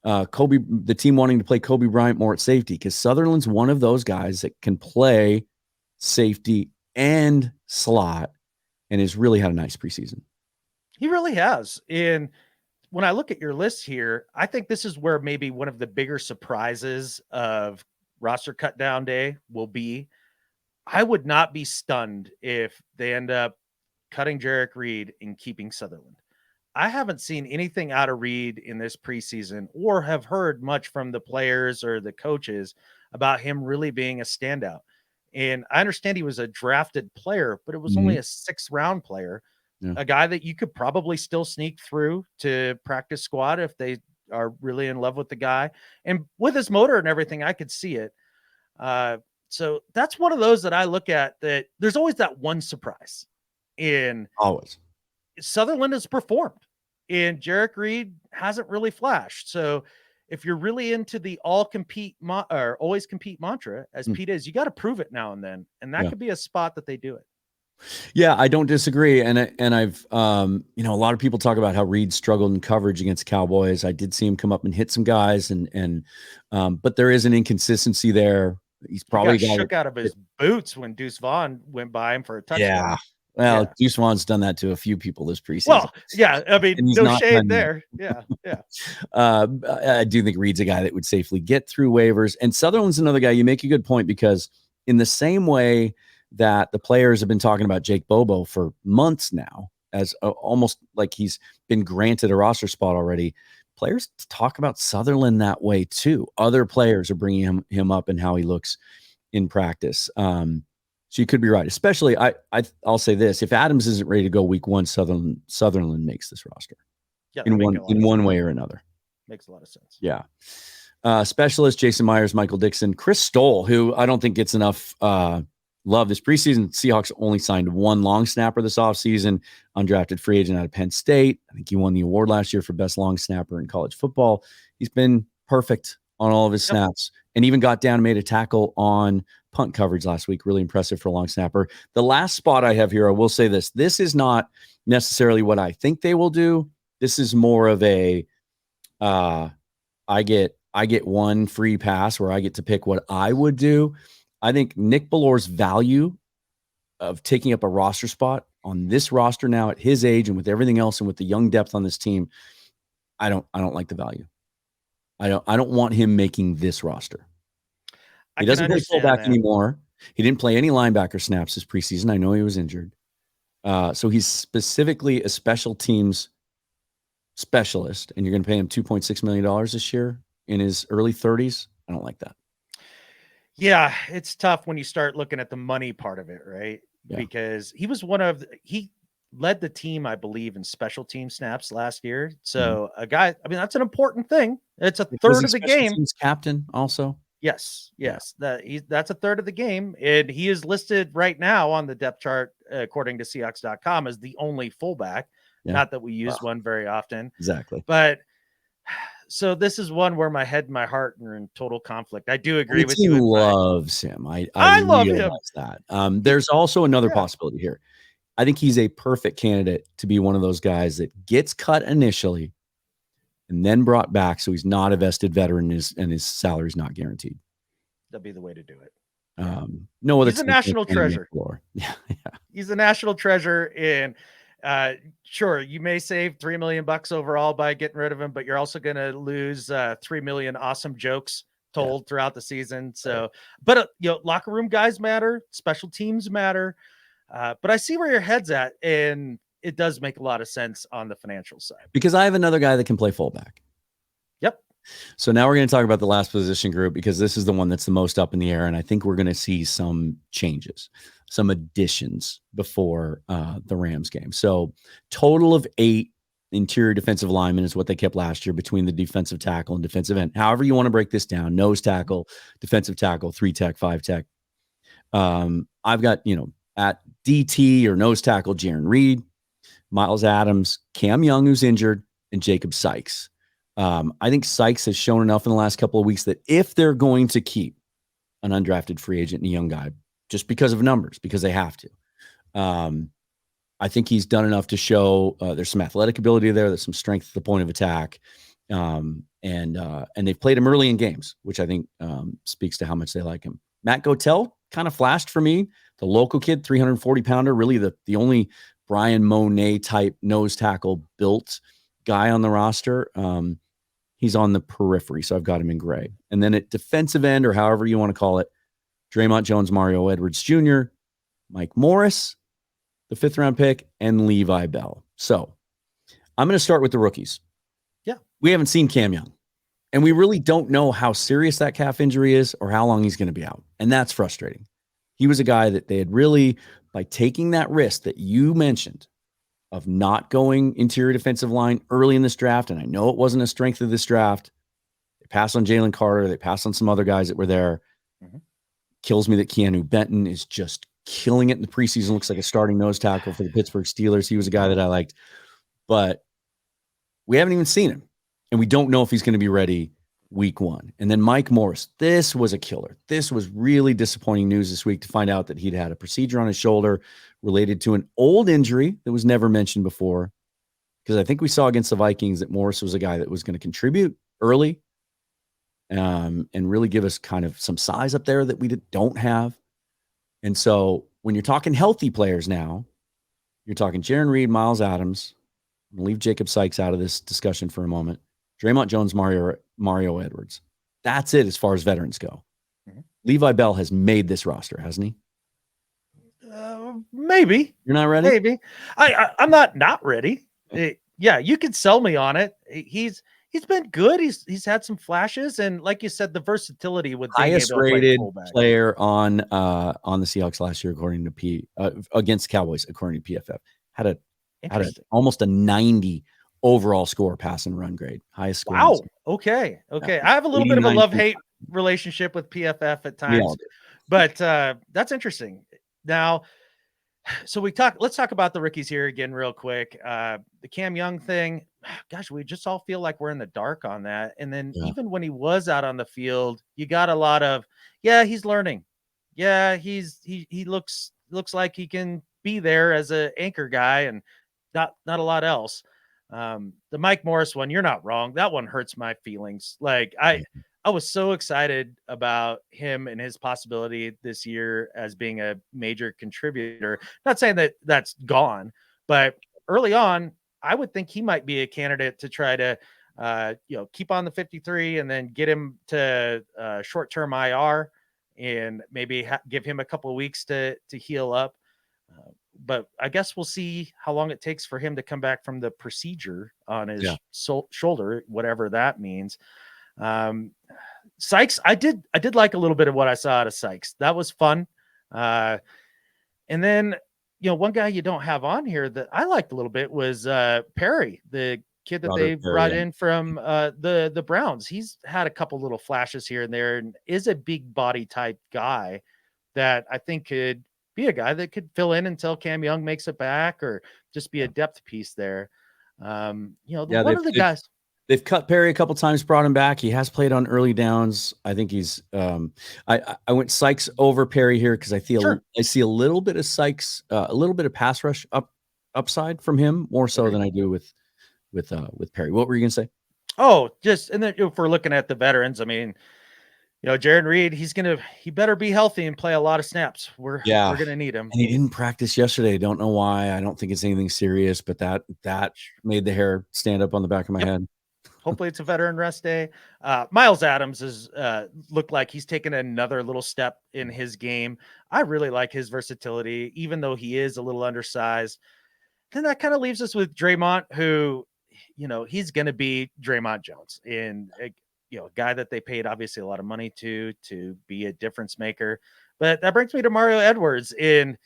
The team wanting to play Kobe Bryant more at safety, because Sutherland's one of those guys that can play safety and slot and has really had a nice preseason. He really has. And when I look at your list here, I think this is where maybe one of the bigger surprises of roster cut down day will be. I would not be stunned if they end up cutting Jarek Reed and keeping Sutherland. I haven't seen anything out of Reed in this preseason, or have heard much from the players or the coaches about him really being a standout. And I understand he was a drafted player, but it was only a 6th round player, a guy that you could probably still sneak through to practice squad if they are really in love with the guy. And with his motor and everything, I could see it. So that's one of those that I look at, that there's always that one surprise. In always. Sutherland has performed, and Jarek Reed hasn't really flashed. So if you're really into the always compete mantra, as Pete is, you got to prove it now and then. And that could be a spot that they do it. Yeah, I don't disagree. And I've, a lot of people talk about how Reed struggled in coverage against Cowboys. I did see him come up and hit some guys, but there is an inconsistency there. He's probably got shook out of his boots when Deuce Vaughn went by him for a touchdown. Yeah. Well, Deuce Vaughn's done that to a few people this preseason. Well, yeah, no shade there. Yeah. I do think Reed's a guy that would safely get through waivers. And Sutherland's another guy. You make a good point, because in the same way that the players have been talking about Jake Bobo for months now, as almost like he's been granted a roster spot already. Players talk about Sutherland that way too. Other players are bringing him up and how he looks in practice. So you could be right. Especially, I'll say this: if Adams isn't ready to go week one, Sutherland makes this roster in one way or another. Makes a lot of sense. Yeah. Specialist Jason Myers, Michael Dixon, Chris Stoll, who I don't think gets enough love this preseason. Seahawks only signed one long snapper this offseason, undrafted free agent out of Penn State. I think he won the award last year for best long snapper in college football. He's been perfect on all of his snaps and even got down and made a tackle on punt coverage last week. Really impressive for a long snapper. The last spot I have here, I will say this. This is not necessarily what I think they will do. This is more of a I get one free pass where I get to pick what I would do. I think Nick Bellor's value of taking up a roster spot on this roster now at his age and with everything else and with the young depth on this team, I don't like the value. I don't want him making this roster. He doesn't play fullback anymore. He didn't play any linebacker snaps this preseason. I know he was injured. So he's specifically a special teams specialist, and you're going to pay him $2.6 million this year in his early 30s. I don't like that. Yeah, it's tough when you start looking at the money part of it, right? Yeah. Because he was he led the team, I believe, in special team snaps last year. So a guy, I mean, that's an important thing. It's a third of the game. Teams captain also. Yes. That's a third of the game. And he is listed right now on the depth chart, according to Seahawks.com, as the only fullback. Yeah. Not that we use one very often. Exactly. But so this is one where my head and my heart are in total conflict. I do agree with you. He loves him. I love him. That. There's also another possibility here. I think he's a perfect candidate to be one of those guys that gets cut initially and then brought back, so he's not a vested veteran and his salary is not guaranteed. That'd be the way to do it. No other. He's a national treasure. Yeah. He's a national treasure, and sure, you may save $3 million overall by getting rid of him, but you're also going to lose 3 million awesome jokes told throughout the season. So, but locker room guys matter, special teams matter. But I see where your head's at, and it does make a lot of sense on the financial side. Because I have another guy that can play fullback. Yep. So now we're going to talk about the last position group, because this is the one that's the most up in the air, and I think we're going to see some changes, some additions before the Rams game. So total of 8 interior defensive linemen is what they kept last year between the defensive tackle and defensive end. However you want to break this down: nose tackle, defensive tackle, 3 tech, 5 tech. I've got, at DT or nose tackle, Jaron Reed, Miles Adams, Cam Young, who's injured, and Jacob Sykes. I think Sykes has shown enough in the last couple of weeks that if they're going to keep an undrafted free agent and a young guy, just because of numbers, because they have to, I think he's done enough to show there's some athletic ability there, there's some strength at the point of attack, and they've played him early in games, which I think speaks to how much they like him. Matt Gotel kind of flashed for me, the local kid, 340-pounder, really the only Brian Monet type nose tackle built guy on the roster. He's on the periphery, so I've got him in gray. And then at defensive end, or however you want to call it, Draymond Jones, Mario Edwards Jr., Mike Morris, the 5th-round pick, and Levi Bell. So I'm going to start with the rookies. Yeah. We haven't seen Cam Young, and we really don't know how serious that calf injury is or how long he's going to be out, and that's frustrating. He was a guy that they had really, by taking that risk that you mentioned of not going interior defensive line early in this draft, and I know it wasn't a strength of this draft. They passed on Jalen Carter. They passed on some other guys that were there. Mm-hmm. Kills me that Keanu Benton is just killing it in the preseason. Looks like a starting nose tackle for the Pittsburgh Steelers. He was a guy that I liked, but we haven't even seen him, and we don't know if he's going to be ready week 1. And then Mike Morris, this was a killer. This was really disappointing news this week to find out that he'd had a procedure on his shoulder related to an old injury that was never mentioned before. Because I think we saw against the Vikings that Morris was a guy that was going to contribute early and really give us kind of some size up there that we don't have. And so when you're talking healthy players now, you're talking Jaron Reed, Miles Adams. I'm going to leave Jacob Sykes out of this discussion for a moment. Draymond Jones, Mario Edwards. That's it as far as veterans go. Mm-hmm. Levi Bell has made this roster, hasn't he? Maybe. You're not ready? Maybe. I'm not ready. Yeah, you could sell me on it. He's been good. He's had some flashes, and like you said, the versatility with being Highest able to play rated fullback. player on the Seahawks last year, according to against Cowboys, according to PFF, had almost a 90 overall score, pass and run grade, highest score. Wow. Okay. Yeah. I have a little bit of a 89. love-hate relationship with PFF at times, but that's interesting. Now, so let's talk about the rookies here again real quick. The Cam Young thing, gosh, we just all feel like we're in the dark on that. And then even when he was out on the field, you got a lot of, yeah, he's learning. Yeah, he looks like he can be there as an anchor guy and not a lot else. The Mike Morris one, you're not wrong. That one hurts my feelings. Like I was so excited about him and his possibility this year as being a major contributor. Not saying that that's gone, but early on, I would think he might be a candidate to try to, keep on the 53 and then get him to short-term IR and maybe give him a couple of weeks to heal up. But I guess we'll see how long it takes for him to come back from the procedure on his shoulder, whatever that means. Sykes, I did like a little bit of what I saw out of Sykes. That was fun. And then, one guy you don't have on here that I liked a little bit was Perry, the kid that they brought in from the Browns. He's had a couple little flashes here and there and is a big body type guy that I think could be a guy that could fill in until Cam Young makes it back or just be a depth piece there. One of the guys. They've cut Perry a couple times, brought him back. He has played on early downs. I think he's I went Sykes over Perry here because I see a little bit of Sykes, a little bit of pass rush upside from him, more so than I do with Perry. What were you gonna say? Oh, and then if we're looking at the veterans, I mean, Jared Reed, he better be healthy and play a lot of snaps. We're gonna need him. And he didn't practice yesterday. I don't know why. I don't think it's anything serious, but that made the hair stand up on the back of my head. Hopefully it's a veteran rest day. Miles Adams is looked like he's taken another little step in his game. I really like his versatility, even though he is a little undersized. Then that kind of leaves us with Draymond, who, he's going to be Draymond Jones, and a guy that they paid obviously a lot of money to be a difference maker. But that brings me to Mario Edwards, and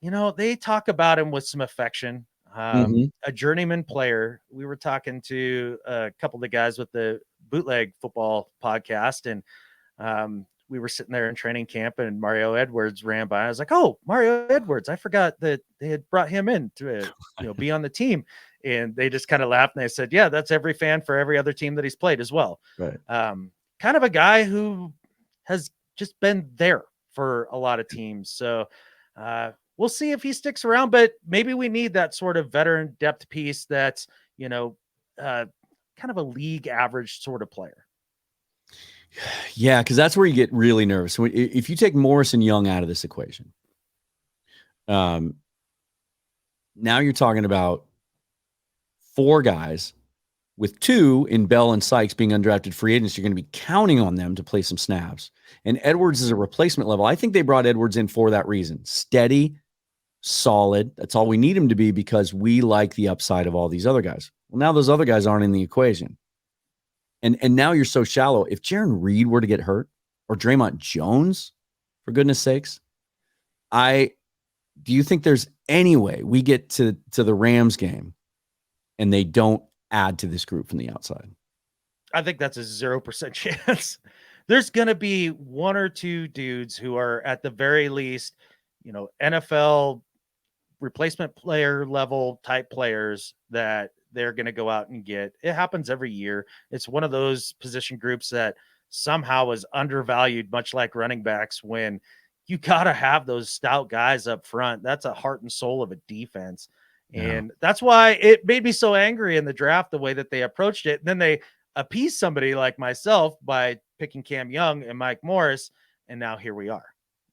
they talk about him with some affection. A journeyman player. We were talking to a couple of the guys with the Bootleg Football podcast, and we were sitting there in training camp, and Mario Edwards ran by. I was like, "Oh, Mario Edwards! I forgot that they had brought him in to be on the team." And they just kind of laughed and they said, "Yeah, that's every fan for every other team that he's played as well." Right. Kind of a guy who has just been there for a lot of teams. So. We'll see if he sticks around, but maybe we need that sort of veteran depth piece that's, kind of a league average sort of player. Yeah, because that's where you get really nervous. If you take Morris and Young out of this equation, now you're talking about 4 guys with 2 in Bell and Sykes being undrafted free agents. You're going to be counting on them to play some snaps. And Edwards is a replacement level. I think they brought Edwards in for that reason. Steady, solid. That's all we need him to be because we like the upside of all these other guys. Well, now those other guys aren't in the equation. And now you're so shallow. If Jaron Reed were to get hurt or Draymond Jones, for goodness sakes, do you think there's any way we get to the Rams game and they don't add to this group from the outside? I think that's a 0% chance. There's going to be 1 or 2 dudes who are at the very least, NFL replacement player level type players that they're going to go out and get. It happens every year. It's one of those position groups that somehow is undervalued, much like running backs, when you got to have those stout guys up front. That's a heart and soul of a defense. And that's why it made me so angry in the draft, the way that they approached it. And then they appeased somebody like myself by picking Cam Young and Mike Morris. And now here we are.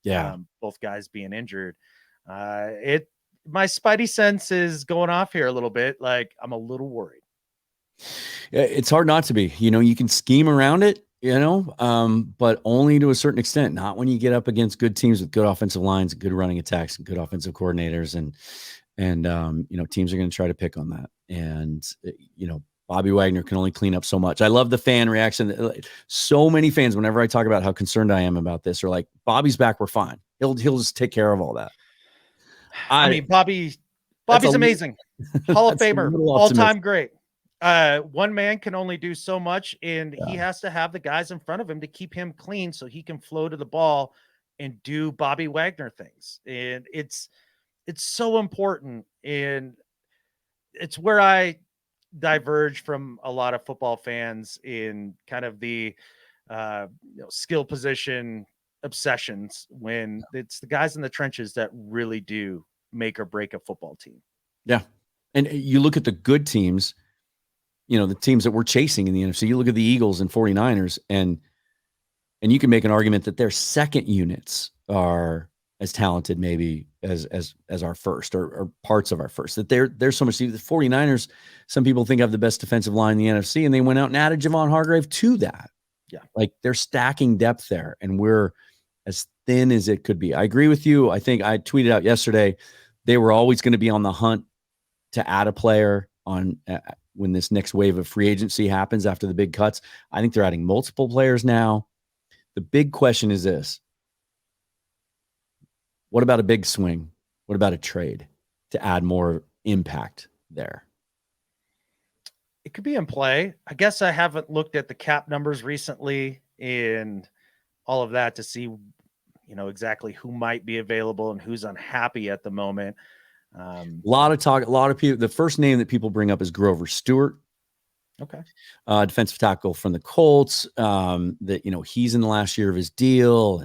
Yeah. Both guys being injured. My spidey sense is going off here a little bit. Like, I'm a little worried. It's hard not to be. You can scheme around it. but only to a certain extent, not when you get up against good teams with good offensive lines, good running attacks, and good offensive coordinators. And teams are going to try to pick on that. And, Bobby Wagner can only clean up so much. I love the fan reaction. So many fans, whenever I talk about how concerned I am about this, are like, Bobby's back. We're fine. He'll just take care of all that. I mean, Bobby's amazing. Hall of Famer, all-time great. One man can only do so much, and he has to have the guys in front of him to keep him clean so he can flow to the ball and do Bobby Wagner things. And it's so important. And it's where I diverge from a lot of football fans in kind of the skill position obsessions, when it's the guys in the trenches that really do make or break a football team. Yeah. And you look at the good teams, the teams that we're chasing in the NFC, you look at the Eagles and 49ers, and you can make an argument that their second units are as talented maybe as our first, or parts of our first, that there's so much. The 49ers, some people think have the best defensive line in the NFC, and they went out and added Javon Hargrave to that. Yeah. Like, they're stacking depth there, and we're as thin as it could be. I agree with you. I think I tweeted out yesterday, they were always going to be on the hunt to add a player on when this next wave of free agency happens after the big cuts. I think they're adding multiple players now. The big question is this: what about a big swing? What about a trade to add more impact there? It could be in play. I guess I haven't looked at the cap numbers recently and all of that to see, exactly who might be available and who's unhappy at the moment. A lot of talk, a lot of people. The first name that people bring up is Grover Stewart. Okay. Defensive tackle from the Colts. That he's in the last year of his deal,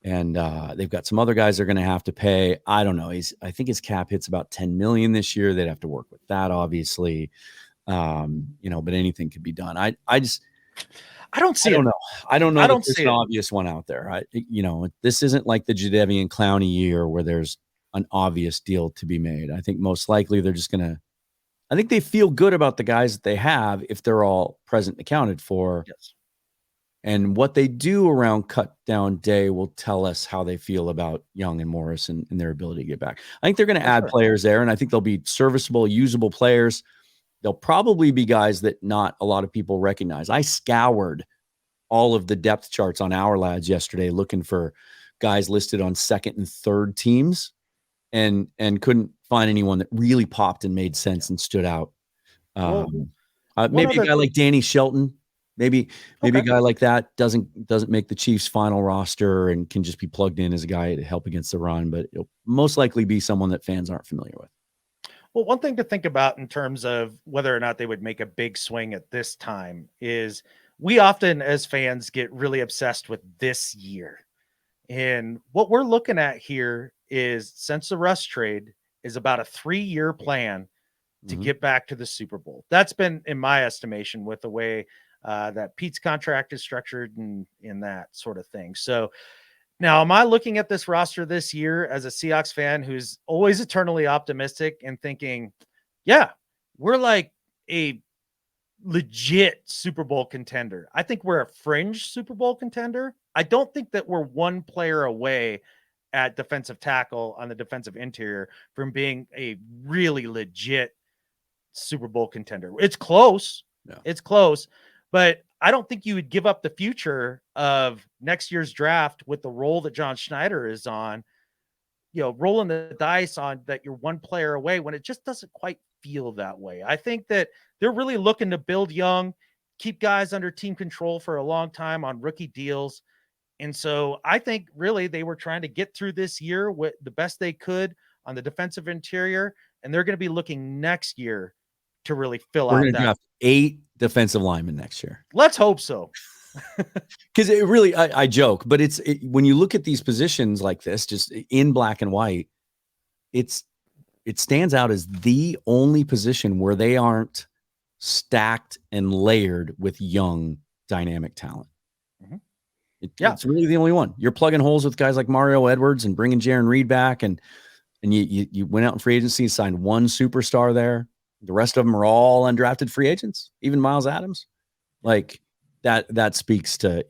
and they've got some other guys they're going to have to pay. I don't know. I think his cap hits about $10 million this year. They'd have to work with that, obviously. But anything could be done. I don't see it. I don't know. There's an obvious one out there. This isn't like the Jadeveon Clowney year where there's an obvious deal to be made. I think most likely they're just going to, I think they feel good about the guys that they have if they're all present and accounted for. Yes. And what they do around cut down day will tell us how they feel about Young and Morris and their ability to get back. I think they're going to add players there, and I think they'll be serviceable, usable players. They'll probably be guys that not a lot of people recognize. I scoured all of the depth charts on Our Lads yesterday looking for guys listed on second and third teams, and couldn't find anyone that really popped and made sense and stood out. Maybe a guy like Danny Shelton, maybe a guy like that doesn't make the Chiefs' final roster and can just be plugged in as a guy to help against the run, but it'll most likely be someone that fans aren't familiar with. Well, one thing to think about in terms of whether or not they would make a big swing at this time is we often, as fans, get really obsessed with this year. And what we're looking at here is, since the Russ trade, is about a 3-year plan to get back to the Super Bowl. That's been, in my estimation, with the way that Pete's contract is structured and that sort of thing. So now, am I looking at this roster this year as a Seahawks fan who's always eternally optimistic and thinking, yeah, we're like a legit Super Bowl contender? I think we're a fringe Super Bowl contender. I don't think that we're one player away at defensive tackle on the defensive interior from being a really legit Super Bowl contender. It's close. Yeah. It's close, but I don't think you would give up the future of next year's draft with the role that John Schneider is on, rolling the dice on that you're one player away when it just doesn't quite feel that way. I think that they're really looking to build young, keep guys under team control for a long time on rookie deals. And so I think really they were trying to get through this year with the best they could on the defensive interior. And they're going to be looking next year to really fill out that. We're going to draft 8 defensive linemen next year. Let's hope so. Because it really, I joke, but when you look at these positions like this, just in black and white, it stands out as the only position where they aren't stacked and layered with young, dynamic talent. Mm-hmm. It's really the only one. You're plugging holes with guys like Mario Edwards and bringing Jaron Reed back, and you went out in free agency, signed one superstar there. The rest of them are all undrafted free agents, even Miles Adams. Like, that speaks to,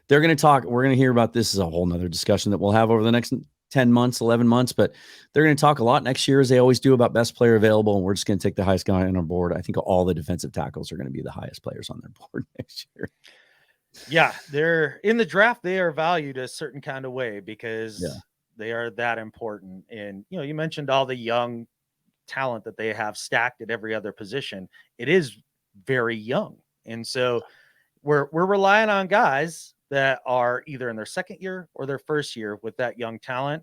they're going to talk. We're going to hear about this as a whole nother discussion that we'll have over the next 10 months, 11 months, but they're going to talk a lot next year, as they always do, about best player available. And we're just going to take the highest guy on our board. I think all the defensive tackles are going to be the highest players on their board next year. Yeah. They're in the draft. They are valued a certain kind of way because they are that important. And, you mentioned all the young talent that they have stacked at every other position. It is very young. And so we're relying on guys that are either in their second year or their first year with that young talent.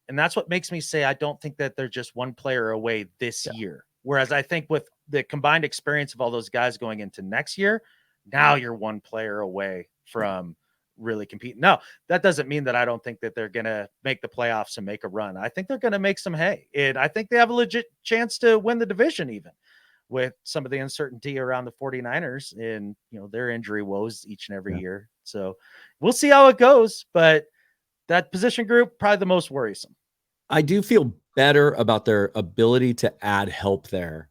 And that's what makes me say, I don't think that they're just one player away this year. Whereas I think with the combined experience of all those guys going into next year, now you're one player away from really competing. Now, that doesn't mean that I don't think that they're going to make the playoffs and make a run. I think they're going to make some hay. And I think they have a legit chance to win the division, even with some of the uncertainty around the 49ers and, their injury woes each and every year. So we'll see how it goes, but that position group, probably the most worrisome. I do feel better about their ability to add help there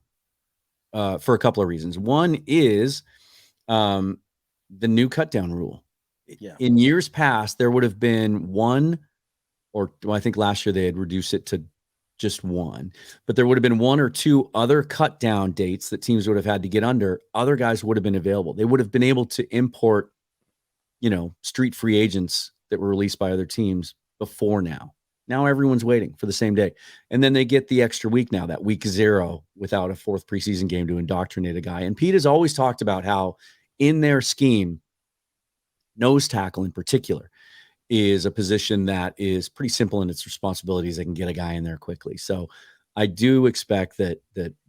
for a couple of reasons. One is the new cutdown rule. Yeah. In years past, there would have been one, I think last year they had reduced it to just one, but there would have been one or two other cut down dates that teams would have had to get under. Other guys would have been available. They would have been able to import, street free agents that were released by other teams before now. Now everyone's waiting for the same day. And then they get the extra week now, that week 0 without a fourth preseason game to indoctrinate a guy. And Pete has always talked about how in their scheme, nose tackle in particular is a position that is pretty simple in its responsibilities. They can get a guy in there quickly. So I do expect that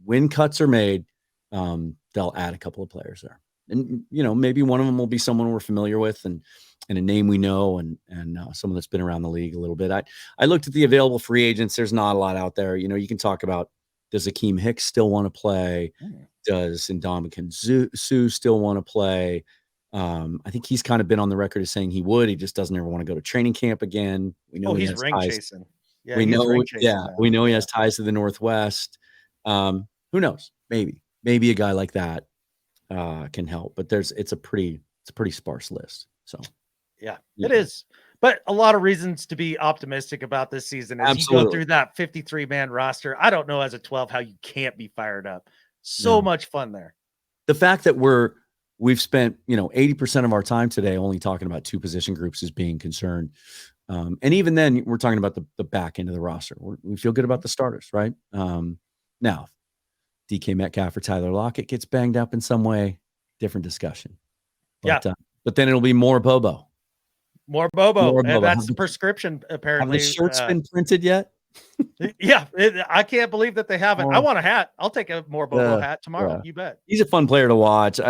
when cuts are made, they'll add a couple of players there. And, maybe one of them will be someone we're familiar with and a name we know and someone that's been around the league a little bit. I looked at the available free agents. There's not a lot out there. You can talk about, does Akeem Hicks still want to play? Does Ndamukong Suh still want to play? I think he's kind of been on the record as saying he would. He just doesn't ever want to go to training camp again. We know he's ring chasing. Yeah, we know he has ties to the Northwest. Who knows? Maybe a guy like that can help. But it's a pretty sparse list. So yeah, it is. But a lot of reasons to be optimistic about this season as you go through that 53-man roster. I don't know as a 12 how you can't be fired up. So much fun there. The fact that we've spent 80% of our time today only talking about two position groups as being concerned, and even then we're talking about the back end of the roster. We feel good about the starters, right? Now, DK Metcalf or Tyler Lockett gets banged up in some way, different discussion. But, but then it'll be more Bobo. More Bobo. And that's the prescription, apparently. Have the shirts been printed yet? I can't believe that they haven't. I want a hat. I'll take a more Bobo hat tomorrow. Yeah. You bet. He's a fun player to watch.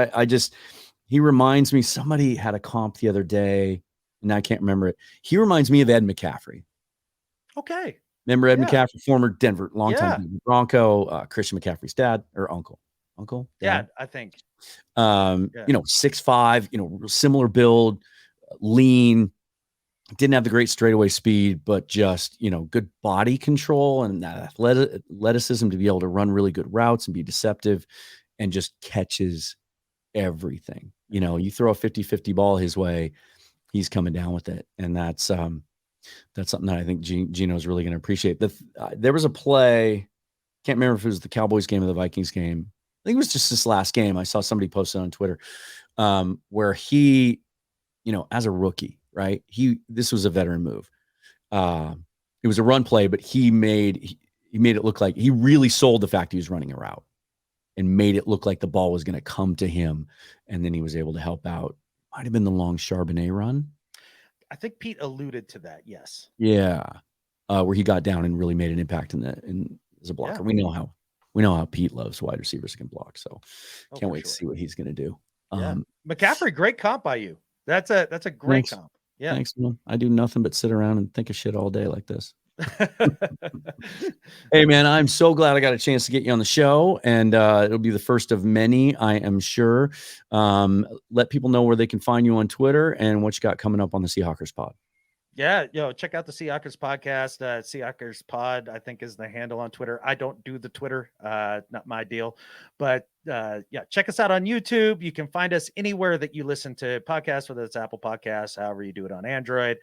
He reminds me, somebody had a comp the other day, and I can't remember it. He reminds me of Ed McCaffrey. Okay. Remember Ed McCaffrey, former Denver, longtime Bronco, Christian McCaffrey's dad or uncle? Dad, I think. 6'5", similar build, lean, didn't have the great straightaway speed, but just, good body control and that athleticism to be able to run really good routes and be deceptive and just catches everything. You throw a 50-50 ball his way, he's coming down with it. And that's something that I think Gino's really going to appreciate. There was a play, can't remember if it was the Cowboys game or the Vikings game. I think it was just this last game. I saw somebody posted on Twitter where he, as a rookie, right? This was a veteran move. It was a run play, but he made it look like he really sold the fact he was running a route and made it look like the ball was going to come to him. And then he was able to help out. Might have been the long Charbonnet run. I think Pete alluded to that. Yes. Yeah. Where he got down and really made an impact as a blocker. Yeah. We know how Pete loves wide receivers who can block. So can't wait to see what he's going to do. McCaffrey, great comp by you. That's a great comp. Yeah. Thanks, man. I do nothing but sit around and think of shit all day like this. Hey, man, I'm so glad I got a chance to get you on the show, and it'll be the first of many, I am sure. Let people know where they can find you on Twitter and what you got coming up on the SeaHawkers Pod. Yeah, check out the Seahawkers podcast. Seahawkers Pod, I think, is the handle on Twitter. I don't do the Twitter, not my deal. But yeah, check us out on YouTube. You can find us anywhere that you listen to podcasts, whether it's Apple Podcasts, however you do it on Android.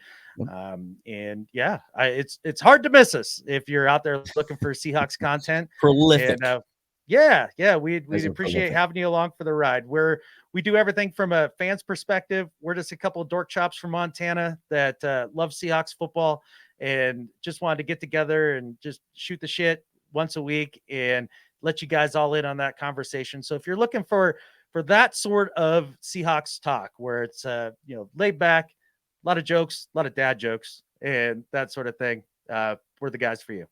And yeah, it's hard to miss us if you're out there looking for Seahawks content. Prolific. And we'd appreciate having you along for the ride. We do everything from a fan's perspective. We're just a couple of dork chops from Montana that love Seahawks football and just wanted to get together and just shoot the shit once a week and let you guys all in on that conversation. So if you're looking for that sort of Seahawks talk where it's laid back, a lot of jokes, a lot of dad jokes, and that sort of thing, we're the guys for you.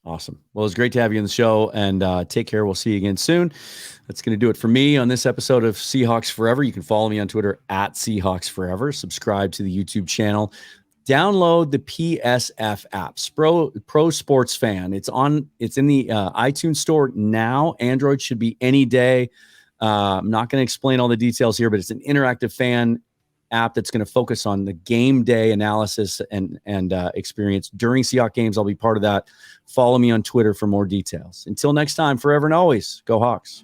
Awesome. Well, it's great to have you on the show, and take care. We'll see you again soon. That's going to do it for me on this episode of Seahawks Forever. You can follow me on Twitter at Seahawks Forever. Subscribe to the YouTube channel. Download the PSF app, Pro Sports Fan. It's in the iTunes store now. Android should be any day. I'm not going to explain all the details here, but it's an interactive fan app that's going to focus on the game day analysis and experience during Seahawks games. I'll be part of that. Follow me on Twitter for more details. Until next time, forever and always, go Hawks.